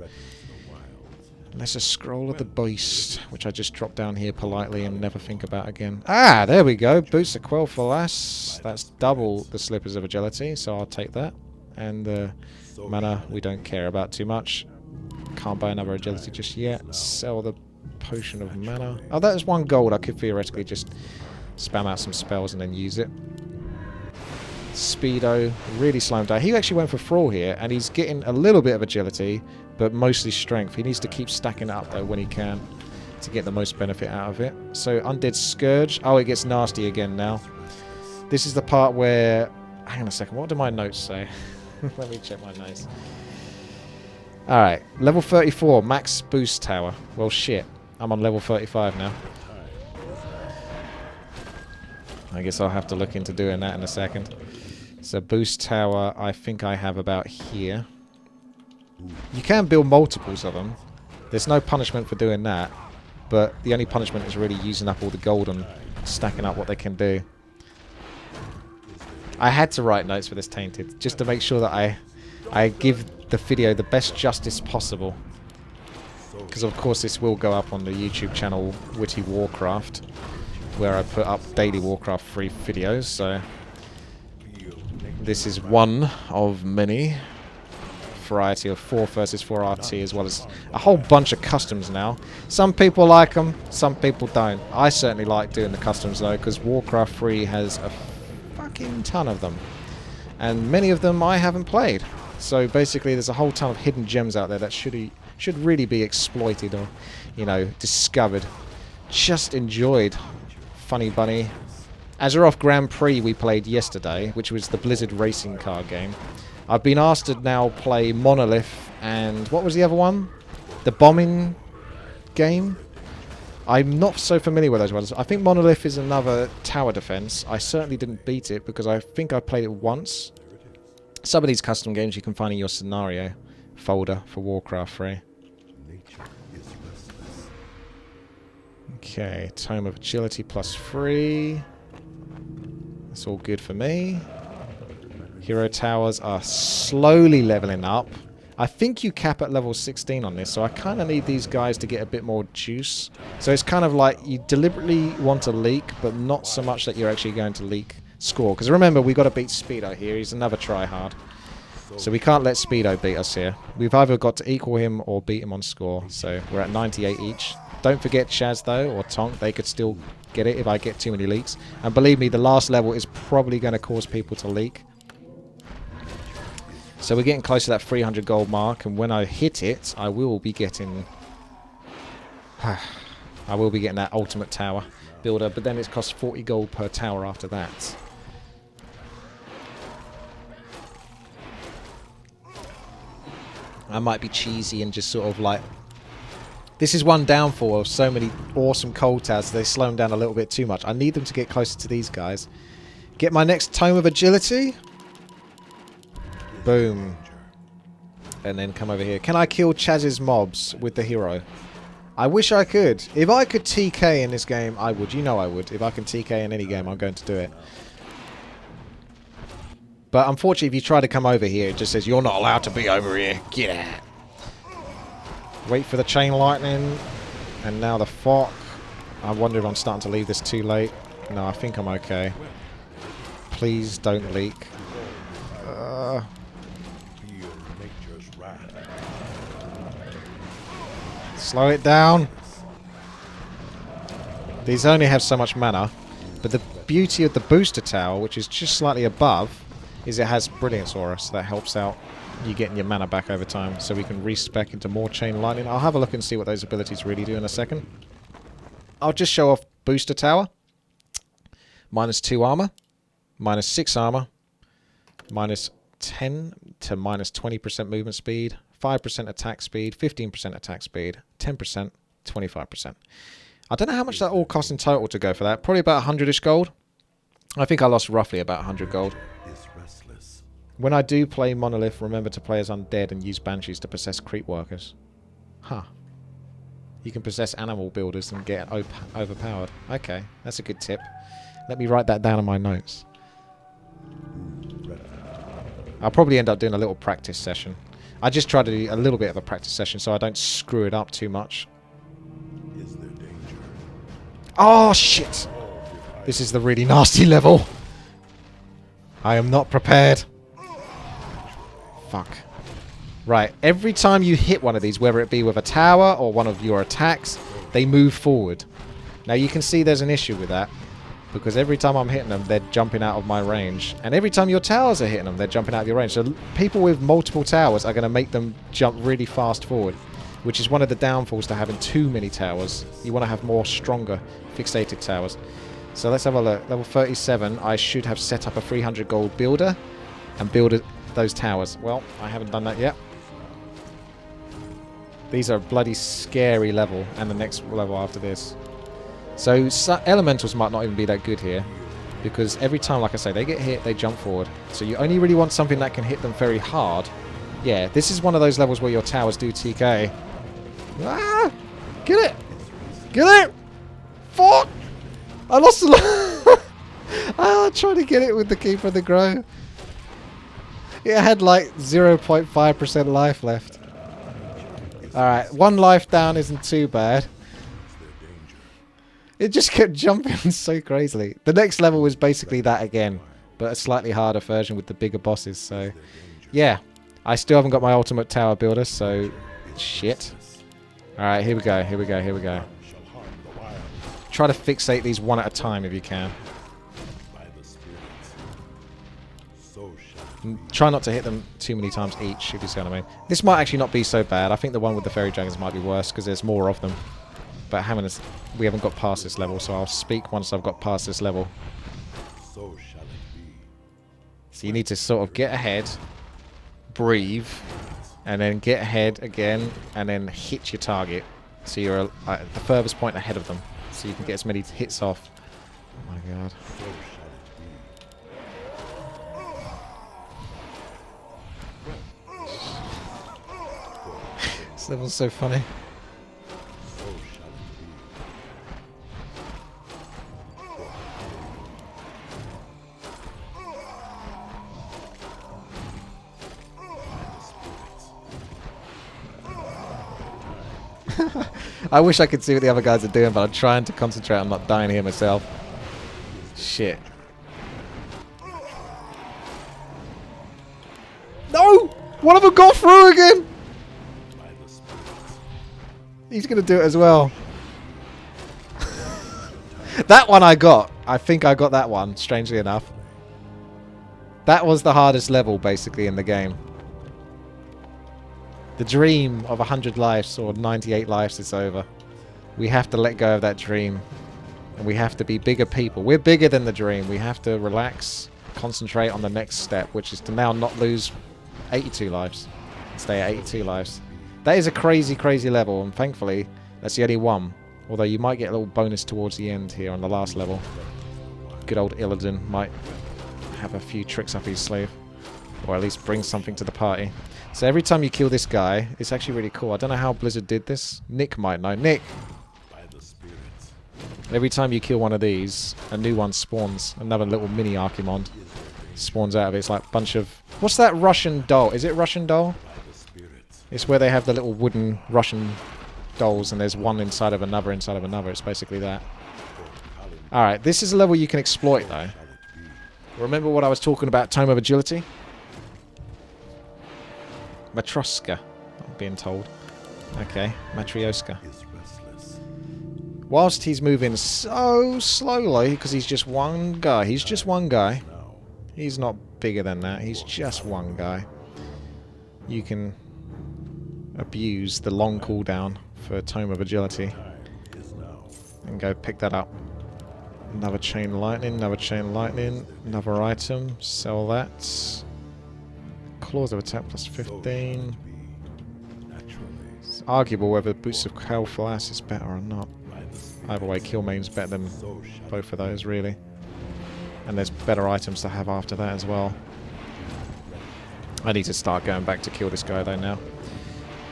S1: Let's just scroll of the beast, which I just drop down here politely and never think about again. Ah, there we go. Boots the Quell for Lass. That's double the Slippers of Agility, so I'll take that. And the mana we don't care about too much. Can't buy another Agility just yet. Sell the Potion of Mana. Oh, that is 1 gold. I could theoretically just spam out some spells and then use it. Speedo, really slow him down. He actually went for Thrall here, and he's getting a little bit of agility, but mostly strength. He needs to keep stacking it up, though, when he can, to get the most benefit out of it. So, Undead Scourge. Oh, it gets nasty again now. This is the part where... Hang on a second, what do my notes say? Let me check my notes. Alright, level 34, max boost tower. Well, shit. I'm on level 35 now. I guess I'll have to look into doing that in a second. So boost tower, I think I have about here. You can build multiples of them. There's no punishment for doing that. But the only punishment is really using up all the gold and stacking up what they can do. I had to write notes for this Tainted, just to make sure that I give the video the best justice possible. Because of course this will go up on the YouTube channel WTiiWarcraft, where I put up daily Warcraft free videos, so this is one of many. Variety of 4 versus 4 RT, as well as a whole bunch of customs now. Some people like them, some people don't. I certainly like doing the customs though, because Warcraft 3 has a fucking ton of them. And many of them I haven't played. So basically there's a whole ton of hidden gems out there that should really be exploited or, you know, discovered. Just enjoyed Funny Bunny. Azeroth Grand Prix we played yesterday, which was the Blizzard racing car game. I've been asked to now play Monolith and what was the other one? The bombing game? I'm not so familiar with those ones. I think Monolith is another tower defense. I certainly didn't beat it because I think I played it once. Some of these custom games you can find in your scenario folder for Warcraft 3. Okay, Tome of Agility +3. That's all good for me. Hero towers are slowly leveling up. I think you cap at level 16 on this, so I kind of need these guys to get a bit more juice. So it's kind of like you deliberately want to leak, but not so much that you're actually going to leak score. Because remember, we got to beat Speedo here. He's another tryhard. So we can't let Speedo beat us here. We've either got to equal him or beat him on score. So we're at 98 each. Don't forget Chaz, though, or Tonk. They could still get it if I get too many leaks. And believe me, the last level is probably going to cause people to leak. So we're getting close to that 300 gold mark, and when I hit it, I will be getting that ultimate tower builder, but then it costs 40 gold per tower after that. I might be cheesy and just sort of like... This is one downfall of so many awesome cold towers. They slow them down a little bit too much. I need them to get closer to these guys. Get my next Tome of Agility. Boom. And then come over here. Can I kill Chaz's mobs with the hero? I wish I could. If I could TK in this game, I would. You know I would. If I can TK in any game, I'm going to do it. But unfortunately, if you try to come over here, it just says, you're not allowed to be over here. Get out. Wait for the chain lightning. And now the fog. I wonder if I'm starting to leave this too late. No, I think I'm okay. Please don't leak. Slow it down. These only have so much mana, but the beauty of the booster tower, which is just slightly above, is it has Brilliance Aura, so that helps out you getting your mana back over time, so we can respec into more Chain Lightning. I'll have a look and see what those abilities really do in a second. I'll just show off booster tower. -2 armor, -6 armor, -10 to -20% movement speed, 5% attack speed, 15% attack speed, 10%, 25%. I don't know how much that all costs in total to go for that. Probably about 100-ish gold. I think I lost roughly about 100 gold. When I do play Monolith, remember to play as undead and use banshees to possess creep workers. Huh. You can possess animal builders and get overpowered. Okay, that's a good tip. Let me write that down in my notes. I'll probably end up doing a little practice session. I just try to do a little bit of a practice session so I don't screw it up too much.
S2: Is there danger?
S1: Oh, shit! This is the really nasty level. I am not prepared. Fuck. Right, every time you hit one of these, whether it be with a tower or one of your attacks, they move forward. Now you can see there's an issue with that, because every time I'm hitting them, they're jumping out of my range. And every time your towers are hitting them, they're jumping out of your range. So people with multiple towers are going to make them jump really fast forward, which is one of the downfalls to having too many towers. You want to have more stronger fixated towers. So let's have a look. Level 37, I should have set up a 300 gold builder and build those towers. Well, I haven't done that yet. These are a bloody scary level, and the next level after this. So elementals might not even be that good here, because every time, like I say, they get hit, they jump forward. So you only really want something that can hit them very hard. Yeah, this is one of those levels where your towers do TK. Ah! Get it! Get it! Fuck! I lost a lot. I tried to get it with the Keeper of the Grove. It had like 0.5% life left. Alright, 1 life down isn't too bad. It just kept jumping so crazily. The next level was basically that again, but a slightly harder version with the bigger bosses, so... Yeah, I still haven't got my ultimate tower builder, so... Shit. Alright, here we go, here we go, here we go. Try to fixate these one at a time if you can. Try not to hit them too many times each, if you see what I mean. This might actually not be so bad. I think the one with the fairy dragons might be worse, because there's more of them. But we haven't got past this level, so I'll speak once I've got past this level. So you need to sort of get ahead, breathe, and then get ahead again, and then hit your target. So you're at the furthest point ahead of them, so you can get as many hits off. Oh my god. This level's so funny. I wish I could see what the other guys are doing, but I'm trying to concentrate on not dying here myself. Shit. No! One of them got through again! He's going to do it as well. That one I got. I think I got that one, strangely enough. That was the hardest level, basically, in the game. The dream of 100 lives, or 98 lives, is over. We have to let go of that dream. And we have to be bigger people. We're bigger than the dream. We have to relax, concentrate on the next step, which is to now not lose 82 lives. Stay at 82 lives. That is a crazy, crazy level, and thankfully, that's the only one. Although you might get a little bonus towards the end here on the last level. Good old Illidan might have a few tricks up his sleeve. Or at least bring something to the party. So every time you kill this guy, it's actually really cool. I don't know how Blizzard did this. Nick might know. Nick! Every time you kill one of these, a new one spawns. Another little mini Archimond spawns out of it. It's like a bunch of... What's that Russian doll? Is it Russian doll? It's where they have the little wooden Russian dolls and there's one inside of another inside of another. It's basically that. Alright, this is a level you can exploit though. Remember what I was talking about, Tome of Agility? Matroska, I'm being told. Okay, Matryoshka. Whilst he's moving so slowly, because he's just one guy. He's just one guy. He's not bigger than that. He's just one guy. You can abuse the long cooldown for Tome of Agility. And go pick that up. Another Chain Lightning, another Chain Lightning, another item. Sell that. Claws of attack plus 15. It's arguable whether Boots of Calfalas is better or not. Either way, Killmane's better than both of those, really. And there's better items to have after that as well. I need to start going back to kill this guy though now.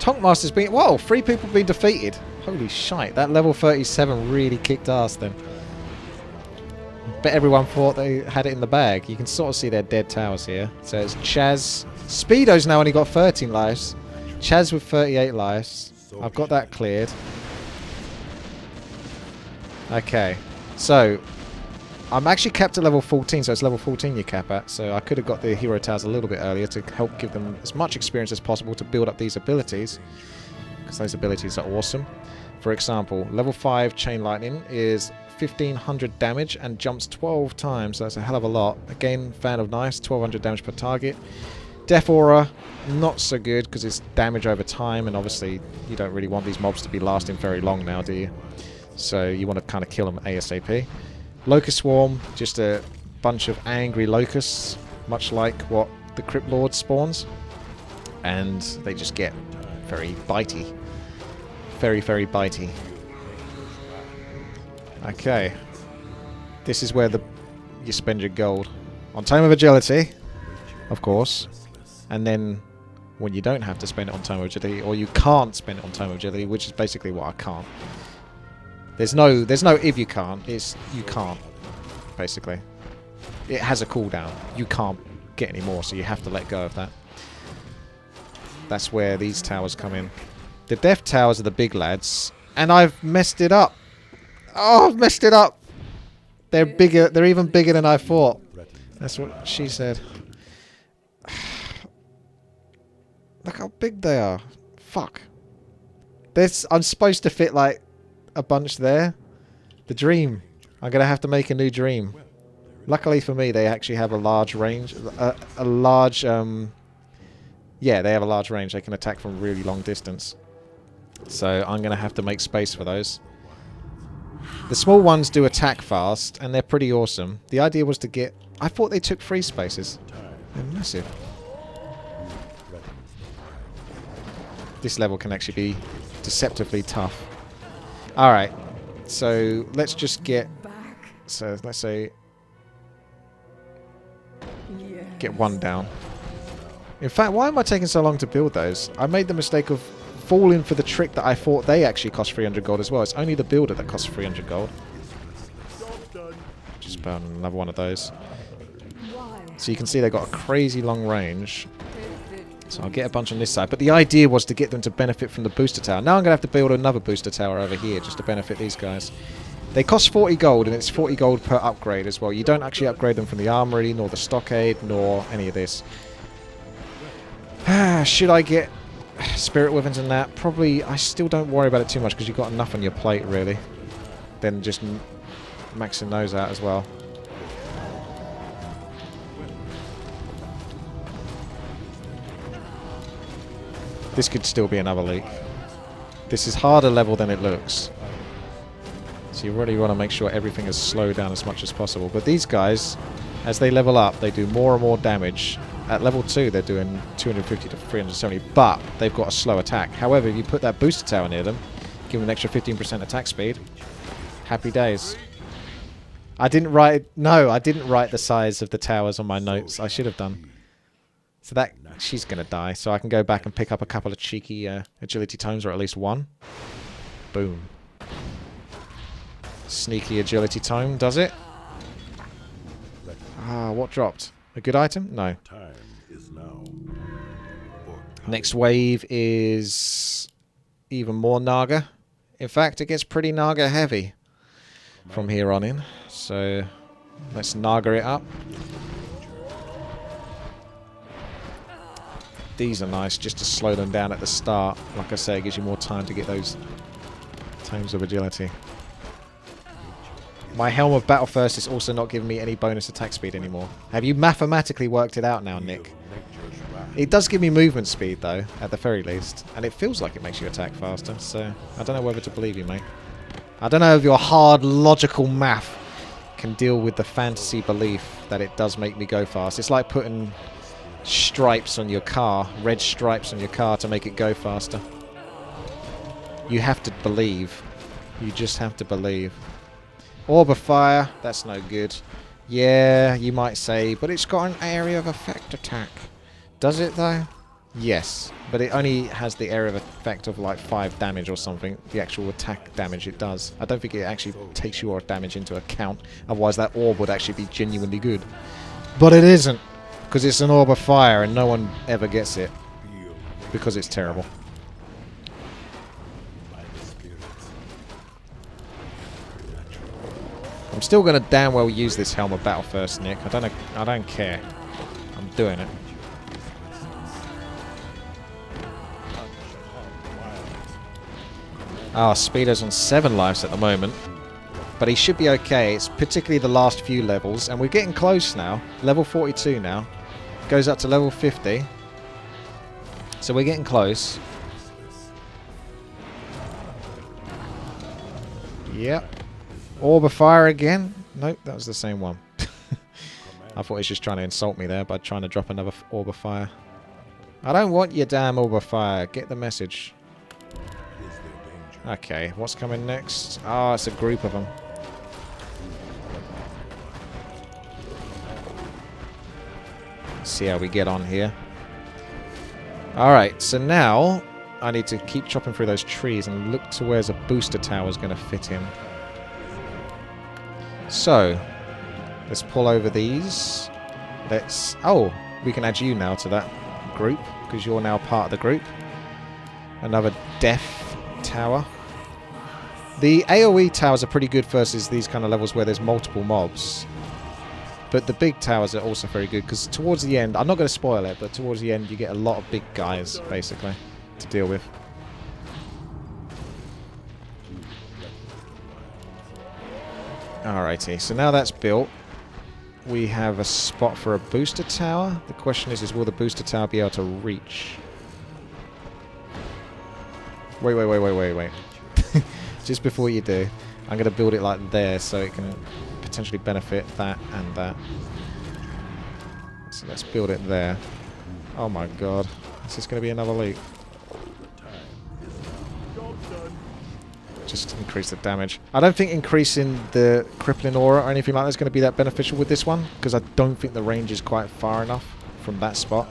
S1: Tonkmaster's been... Whoa! 3 people been defeated! Holy shite, that level 37 really kicked ass then. Bet everyone thought they had it in the bag. You can sort of see their dead towers here. So it's Chaz. Speedo's now only got 13 lives. Chaz with 38 lives. I've got that cleared. Okay. So, I'm actually capped at level 14, so it's level 14 you cap at. So I could have got the hero towers a little bit earlier to help give them as much experience as possible to build up these abilities. Because those abilities are awesome. For example, level 5 Chain Lightning is 1500 damage and jumps 12 times, so that's a hell of a lot. Again, fan of nice, 1200 damage per target. Death Aura, not so good because it's damage over time, and obviously you don't really want these mobs to be lasting very long now, do you? So you want to kind of kill them ASAP. Locust Swarm, just a bunch of angry locusts, much like what the Crypt Lord spawns. And they just get very bitey. very, very bitey. Okay. This is where you spend your gold. On Tome of Agility, of course. And then when you don't have to spend it on Tome of Agility, or you can't spend it on Tome of Agility, which is basically what I can't. There's no if you can't, it's you can't, basically. It has a cooldown. You can't get any more, so you have to let go of that. That's where these towers come in. The death towers are the big lads, and I've messed it up. Oh, I've messed it up. They're bigger. They're even bigger than I thought. That's what she said. Look how big they are. Fuck. I'm supposed to fit like a bunch there. The dream. I'm gonna have to make a new dream. Luckily for me, they actually have a large range. A large. Yeah, they have a large range. They can attack from really long distance. So I'm gonna have to make space for those. The small ones do attack fast, and they're pretty awesome. The idea was to get... I thought they took 3 spaces. They're massive. This level can actually be deceptively tough. Alright, so let's just get... So let's say... Get 1 down. In fact, why am I taking so long to build those? I made the mistake of falling for the trick that I thought they actually cost 300 gold as well. It's only the builder that costs 300 gold. Just build another one of those. So you can see they've got a crazy long range. So I'll get a bunch on this side. But the idea was to get them to benefit from the booster tower. Now I'm going to have to build another booster tower over here just to benefit these guys. They cost 40 gold, and it's 40 gold per upgrade as well. You don't actually upgrade them from the armory, nor the stockade, nor any of this. Should I get spirit weapons and that? Probably. I still don't worry about it too much because you've got enough on your plate, really. Then just maxing those out as well. This could still be another leak. This is harder level than it looks. So you really want to make sure everything is slowed down as much as possible. But these guys, as they level up, they do more and more damage. At level 2, they're doing 250 to 370, but they've got a slow attack. However, if you put that booster tower near them, give them an extra 15% attack speed, happy days. I didn't write the size of the towers on my notes. I should have done. So that, she's going to die. So I can go back and pick up a couple of cheeky agility tomes, or at least 1. Boom. Sneaky agility tome, does it? Ah, what dropped? A good item? No.
S2: Time is now.
S1: Next wave is even more Naga. In fact, it gets pretty Naga heavy from here on in. So let's Naga it up. These are nice just to slow them down at the start. Like I say, it gives you more time to get those tomes of agility. My Helm of Battle First is also not giving me any bonus attack speed anymore. Have you mathematically worked it out now, Nick? It does give me movement speed, though, at the very least. And it feels like it makes you attack faster, so I don't know whether to believe you, mate. I don't know if your hard, logical math can deal with the fantasy belief that it does make me go fast. It's like putting stripes on your car, red stripes on your car to make it go faster. You have to believe. You just have to believe. Orb of Fire, that's no good. Yeah, you might say, but it's got an area of effect attack. Does it, though? Yes, but it only has the area of effect of like 5 damage or something, the actual attack damage it does. I don't think it actually takes your damage into account, otherwise that orb would actually be genuinely good. But it isn't, because it's an Orb of Fire and no one ever gets it, because it's terrible. I'm still going to damn well use this Helm of Battle First, Nick. I don't care. I'm doing it. Ah, Speedo's on 7 lives at the moment. But he should be okay. It's particularly the last few levels. And we're getting close now. Level 42 now. Goes up to level 50. So we're getting close. Yep. Orb of Fire again? Nope, that was the same one. I thought he was just trying to insult me there by trying to drop another Orb of Fire. I don't want your damn Orb of Fire. Get the message. Okay, what's coming next? Ah, it's a group of them. See how we get on here. Alright, so now I need to keep chopping through those trees and look to where's a booster tower is going to fit in. So, let's pull over these. Let's... Oh, we can add you now to that group, because you're now part of the group. Another death tower. The AoE towers are pretty good versus these kind of levels where there's multiple mobs. But the big towers are also very good, because towards the end, I'm not going to spoil it, but towards the end you get a lot of big guys, basically, to deal with. Alrighty, so now that's built, we have a spot for a booster tower. The question is will the booster tower be able to reach? Wait. Just before you do, I'm going to build it like there so it can potentially benefit that and that. So let's build it there. Oh my god. Is this going to be another leak? Just increase the damage. I don't think increasing the crippling aura or anything like that is going to be that beneficial with this one, because I don't think the range is quite far enough from that spot.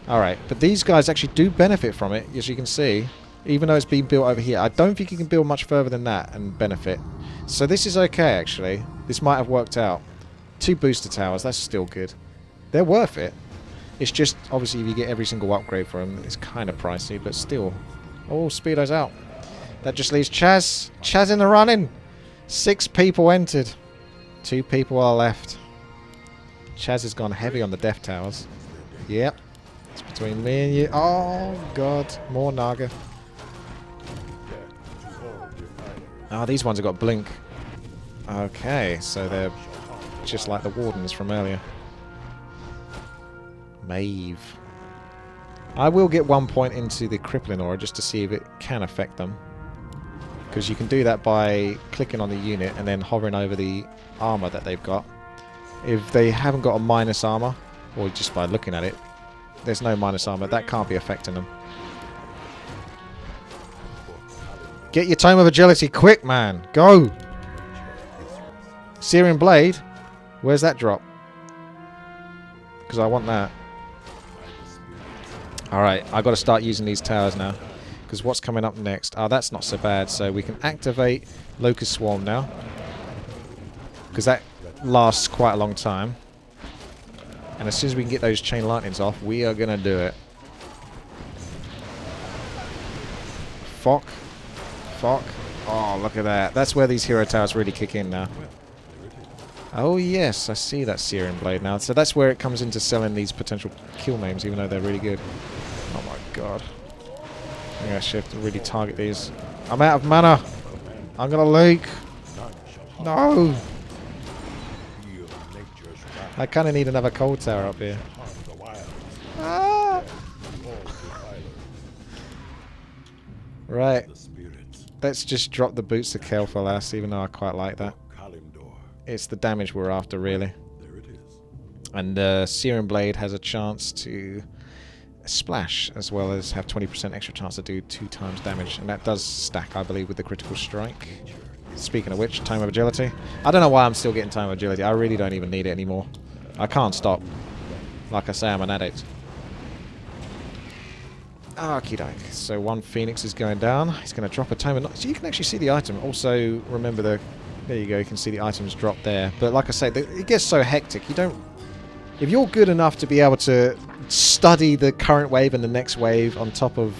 S1: Alright, but these guys actually do benefit from it, as you can see. Even though it's being built over here, I don't think you can build much further than that and benefit. So this is okay, actually. This might have worked out. 2 booster towers, that's still good. They're worth it. It's just, obviously, if you get every single upgrade for them, it's kind of pricey, but still. Oh, Speedo's out. That just leaves Chaz. Chaz in the running. 6 people entered. 2 people are left. Chaz has gone heavy on the death towers. Yep. It's between me and you. Oh, God. More Naga. Oh, these ones have got blink. Okay, so they're just like the wardens from earlier. Maeve. I will get 1 point into the crippling aura just to see if it can affect them. Because you can do that by clicking on the unit and then hovering over the armor that they've got. If they haven't got a minus armor, or just by looking at it, there's no minus armor, that can't be affecting them. Get your Tome of Agility quick, man! Go! Searing Blade? Where's that drop? Because I want that. Alright, I've got to start using these towers now. Because what's coming up next? Oh, that's not so bad. So we can activate Locust Swarm now. Because that lasts quite a long time. And as soon as we can get those Chain Lightnings off, we are going to do it. Fuck. Fuck. Oh, look at that. That's where these hero towers really kick in now. Oh, yes. I see that Searing Blade now. So that's where it comes into selling these potential kill names, even though they're really good. Oh, my God. I think I should have to really target these. I'm out of mana. I'm going to leak. No. I kind of need another cold tower up here. Ah. Right. Let's just drop the boots to kill for last, even though I quite like that. It's the damage we're after, really. And Searing Blade has a chance to splash, as well as have 20% extra chance to do 2 times damage. And that does stack, I believe, with the critical strike. Speaking of which, Time of Agility. I don't know why I'm still getting Time of Agility. I really don't even need it anymore. I can't stop. Like I say, I'm an addict. Okie doke. So 1 Phoenix is going down. He's going to drop a Tome of... So you can actually see the item. Also, remember the... There you go. You can see the items drop there. But like I say, it gets so hectic. You don't... If you're good enough to be able to study the current wave and the next wave on top of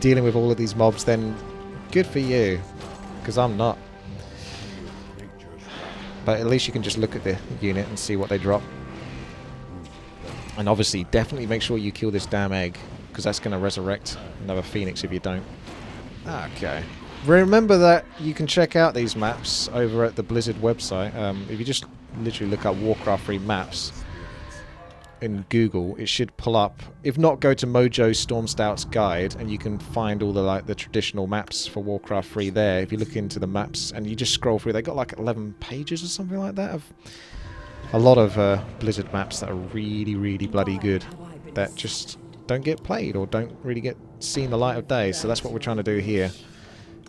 S1: dealing with all of these mobs, then good for you. Because I'm not. But at least you can just look at the unit and see what they drop. And obviously, definitely make sure you kill this damn egg, because that's going to resurrect another Phoenix if you don't. Okay. Remember that you can check out these maps over at the Blizzard website. If you just literally look up Warcraft 3 maps in Google, it should pull up. If not, go to Mojo Storm Stout's guide, and you can find all the traditional maps for Warcraft 3 there. If you look into the maps and you just scroll through, they got like 11 pages or something like that of a lot of Blizzard maps that are really, really bloody good, that just don't get played or don't really get seen the light of day, so that's what we're trying to do here.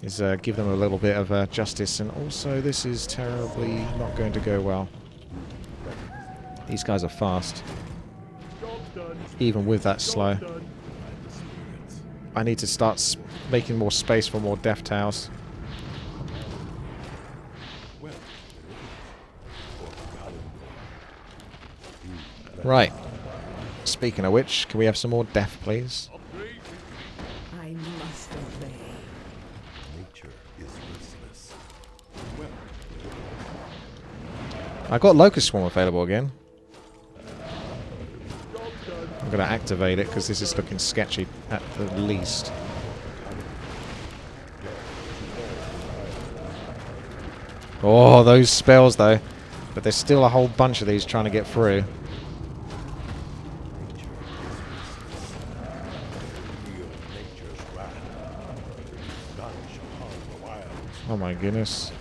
S1: Is give them a little bit of justice, and also this is terribly not going to go well. These guys are fast. Even with that slow. I need to start making more space for more death towers. Right. Speaking of which, can we have some more death, please?
S3: I must obey.
S2: Nature is restless.
S1: I got Locust Swarm available again. I'm going to activate it because this is looking sketchy at the least. Oh, those spells though. But there's still a whole bunch of these trying to get through. Oh my goodness.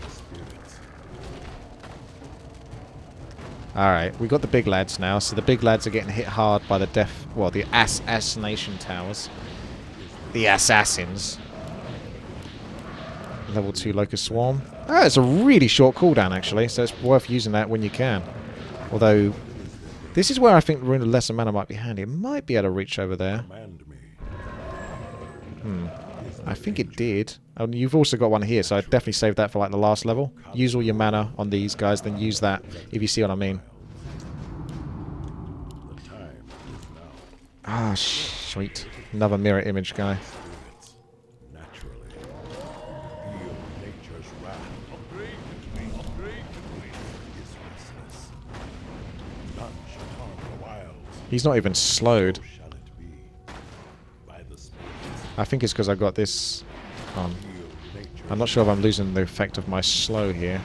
S1: Alright, we got the big lads now, so the big lads are getting hit hard by the the assassination towers. The assassins. Level 2 Locust Swarm. Oh, it's a really short cooldown actually, so it's worth using that when you can. Although, this is where I think Rune of Lesser Mana might be handy. It might be able to reach over there. I think it did. And you've also got one here, so I'd definitely save that for like the last level. Use all your mana on these guys, then use that, if you see what I mean. Ah, sweet. Another mirror image guy. He's not even slowed. I think it's because I got this on. I'm not sure if I'm losing the effect of my slow here.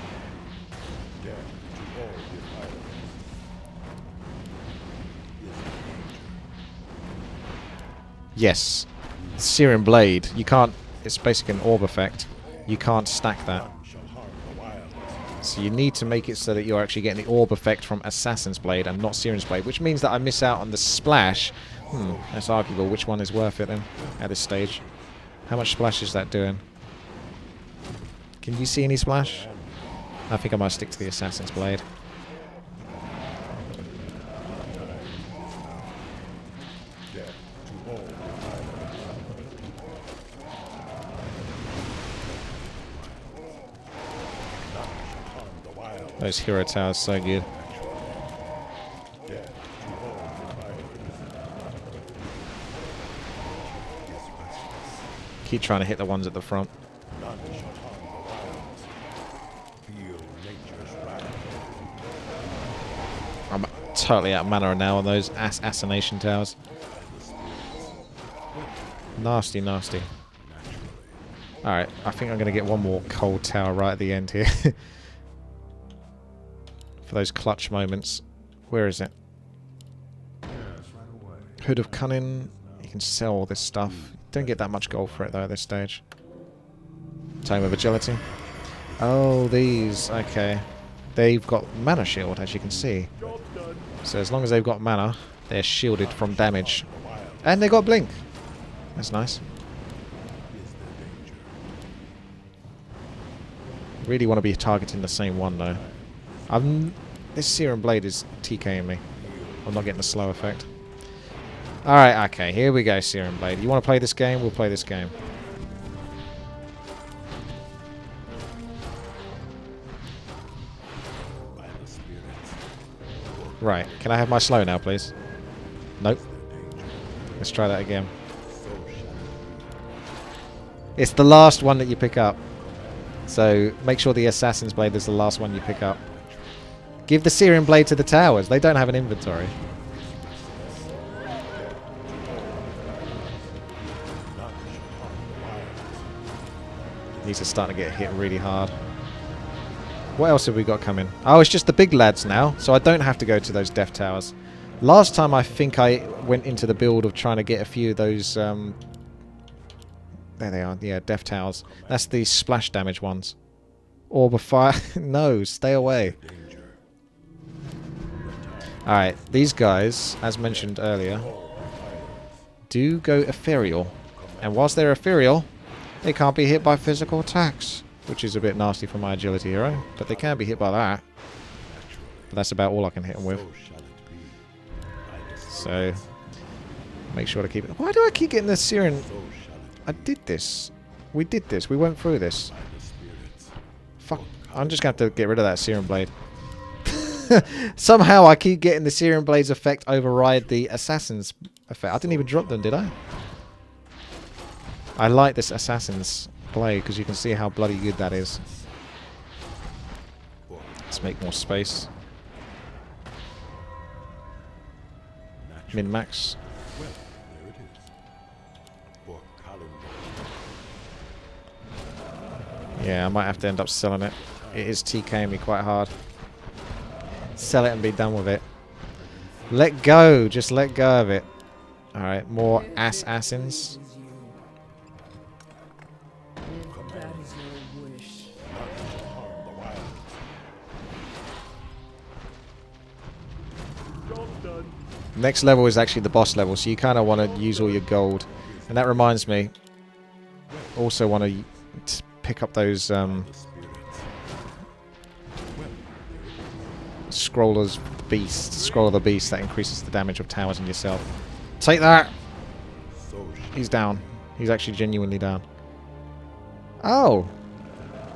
S1: Yes. Searing Blade. You can't... It's basically an orb effect. You can't stack that. So you need to make it so that you're actually getting the orb effect from Assassin's Blade and not Searing's Blade, which means that I miss out on the splash. That's arguable. Which one is worth it then at this stage? How much splash is that doing? Can you see any splash? I think I might stick to the Assassin's Blade. Those hero towers so good. Keep trying to hit the ones at the front. I'm totally out of mana now on those assassination towers. Nasty, nasty. Alright, I think I'm going to get one more cold tower right at the end here. For those clutch moments. Where is it? Hood of Cunning. You can sell all this stuff. Don't get that much gold for it though at this stage. Tome of Agility. Oh, these. Okay. They've got mana shield, as you can see. So as long as they've got mana, they're shielded from damage. And they got blink. That's nice. Really want to be targeting the same one though. This Searing Blade is TKing me. I'm not getting the slow effect. Alright, okay, here we go, Searing Blade. You want to play this game? We'll play this game. Right, can I have my slow now, please? Nope. Let's try that again. It's the last one that you pick up. So make sure the Assassin's Blade is the last one you pick up. Give the Searing Blade to the towers. They don't have an inventory. These are starting to get hit really hard. What else have we got coming? Oh, it's just the big lads now, so I don't have to go to those death towers. Last time I think I went into the build of trying to get a few of those... there they are. Yeah, death towers. That's the splash damage ones. Orb of Fire. No, stay away. Alright, these guys, as mentioned earlier, do go ethereal. And whilst they're ethereal, they can't be hit by physical attacks, which is a bit nasty for my agility hero, but they can be hit by that. But that's about all I can hit them with. So, make sure to keep it. Why do I keep getting the Syrian? I did this. We did this. We went through this. Fuck. I'm just going to have to get rid of that Syrian Blade. Somehow I keep getting the Syrian Blade's effect override the Assassin's effect. I didn't even drop them, did I? I like this Assassin's Blade because you can see how bloody good that is. Let's make more space. Min-max. Yeah, I might have to end up selling it. It is TKing me quite hard. Sell it and be done with it. Let go. Just let go of it. Alright, more assassins. Next level is actually the boss level, so you kind of want to use all your gold. And that reminds me, also want to pick up those Scroll of the Beast that increases the damage of towers and yourself. Take that! He's down. He's actually genuinely down. Oh!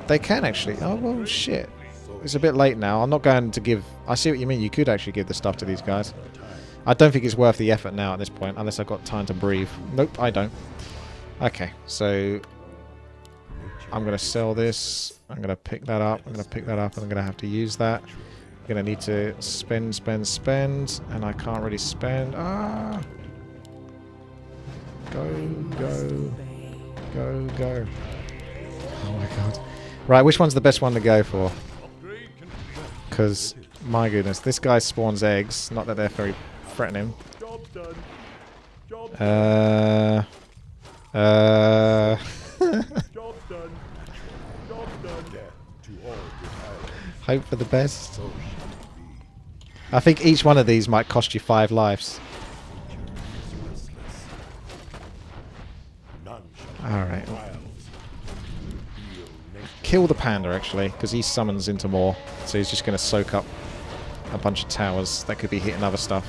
S1: They can actually. Oh, well, shit. It's a bit late now. I'm not going to give... I see what you mean. You could actually give the stuff to these guys. I don't think it's worth the effort now at this point, unless I've got time to breathe. Nope, I don't. Okay, so... I'm going to sell this. I'm going to pick that up. I'm going to pick that up, and I'm going to have to use that. I'm going to need to spend, and I can't really spend. Ah! Go. Oh my god. Right, which one's the best one to go for? Because, my goodness, this guy spawns eggs. Not that they're very threatening. Hope for the best. I think each one of these might cost you 5 lives. Alright. Kill the panda, actually, because he summons into more. So he's just going to soak up a bunch of towers that could be hitting other stuff.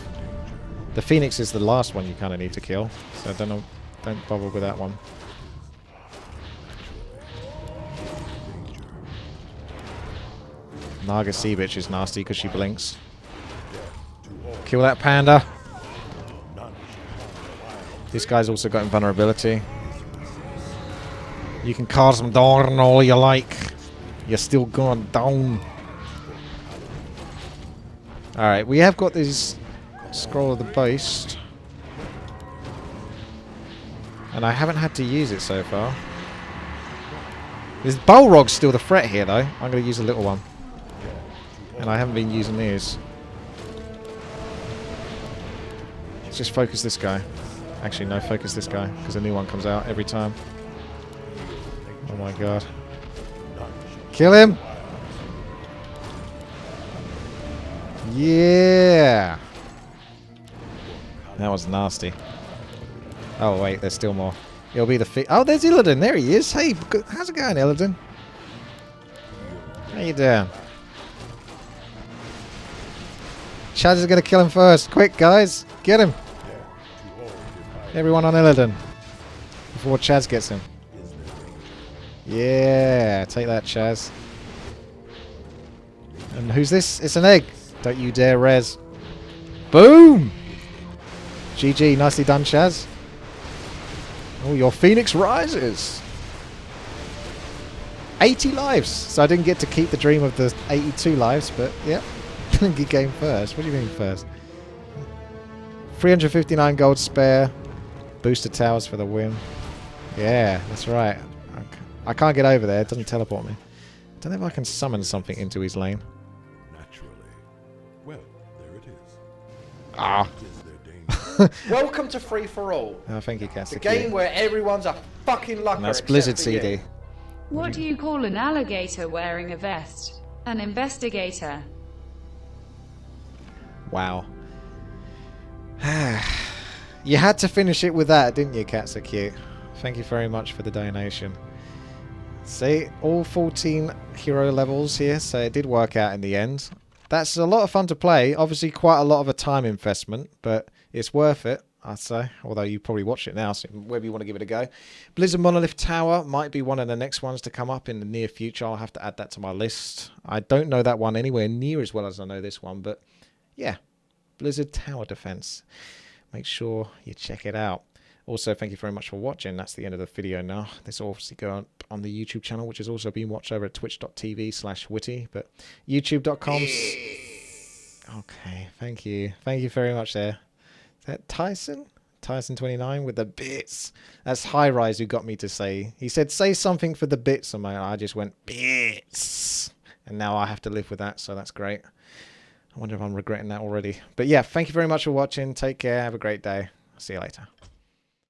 S1: The phoenix is the last one you kind of need to kill. So don't bother with that one. Naga sea bitch is nasty because she blinks. Kill that panda. This guy's also got invulnerability. You can cast him down all you like. You're still going down. Alright, we have got this Scroll of the Beast. And I haven't had to use it so far. This Balrog's still the threat here though. I'm going to use a little one. And I haven't been using these. Let's just focus this guy. Actually, no, focus this guy, because a new one comes out every time. Oh my god. Kill him! Yeah! That was nasty. Oh wait, there's still more. It'll be the oh, there's Illidan. There he is. Hey, how's it going, Illidan? How you doing? Chaz is going to kill him first. Quick, guys. Get him. Everyone on Illidan. Before Chaz gets him. Yeah. Take that, Chaz. And who's this? It's an egg. Don't you dare res. Boom. GG. Nicely done, Chaz. Oh, your Phoenix rises. 80 lives. So I didn't get to keep the dream of the 82 lives, but yeah. Good game first. What do you mean first? 359 gold spare. Booster towers for the win. Yeah, that's right. I can't get over there. It doesn't teleport me. I don't know if I can summon something into his lane.
S2: Naturally. Well, there it is.
S1: Ah.
S4: Welcome to Free for All.
S1: Oh, thank you, Cass.
S4: The game where everyone's a fucking lucker.
S1: And that's
S4: except
S1: Blizzard
S4: for you.
S1: CD.
S5: What do you call an alligator wearing a vest? An investigator.
S1: Wow. You had to finish it with that, didn't you, Katsuki? Thank you very much for the donation. See, all 14 hero levels here, so it did work out in the end. That's a lot of fun to play. Obviously, quite a lot of a time investment, but it's worth it, I'd say. Although you probably watched it now, so whether you want to give it a go. Blizzard Monolith Tower might be one of the next ones to come up in the near future. I'll have to add that to my list. I don't know that one anywhere near as well as I know this one, but yeah, Blizzard Tower Defense. Make sure you check it out. Also, thank you very much for watching. That's the end of the video now. This will obviously go up on the YouTube channel, which is also being watched over at twitch.tv/witty, but youtube.com. Okay, thank you. Thank you very much there. Is that Tyson? Tyson29 with the bits. That's High Rise who got me to say. He said, say something for the bits. And I just went, bits. And now I have to live with that, so that's great. I wonder if I'm regretting that already. But yeah, thank you very much for watching. Take care. Have a great day. See you later.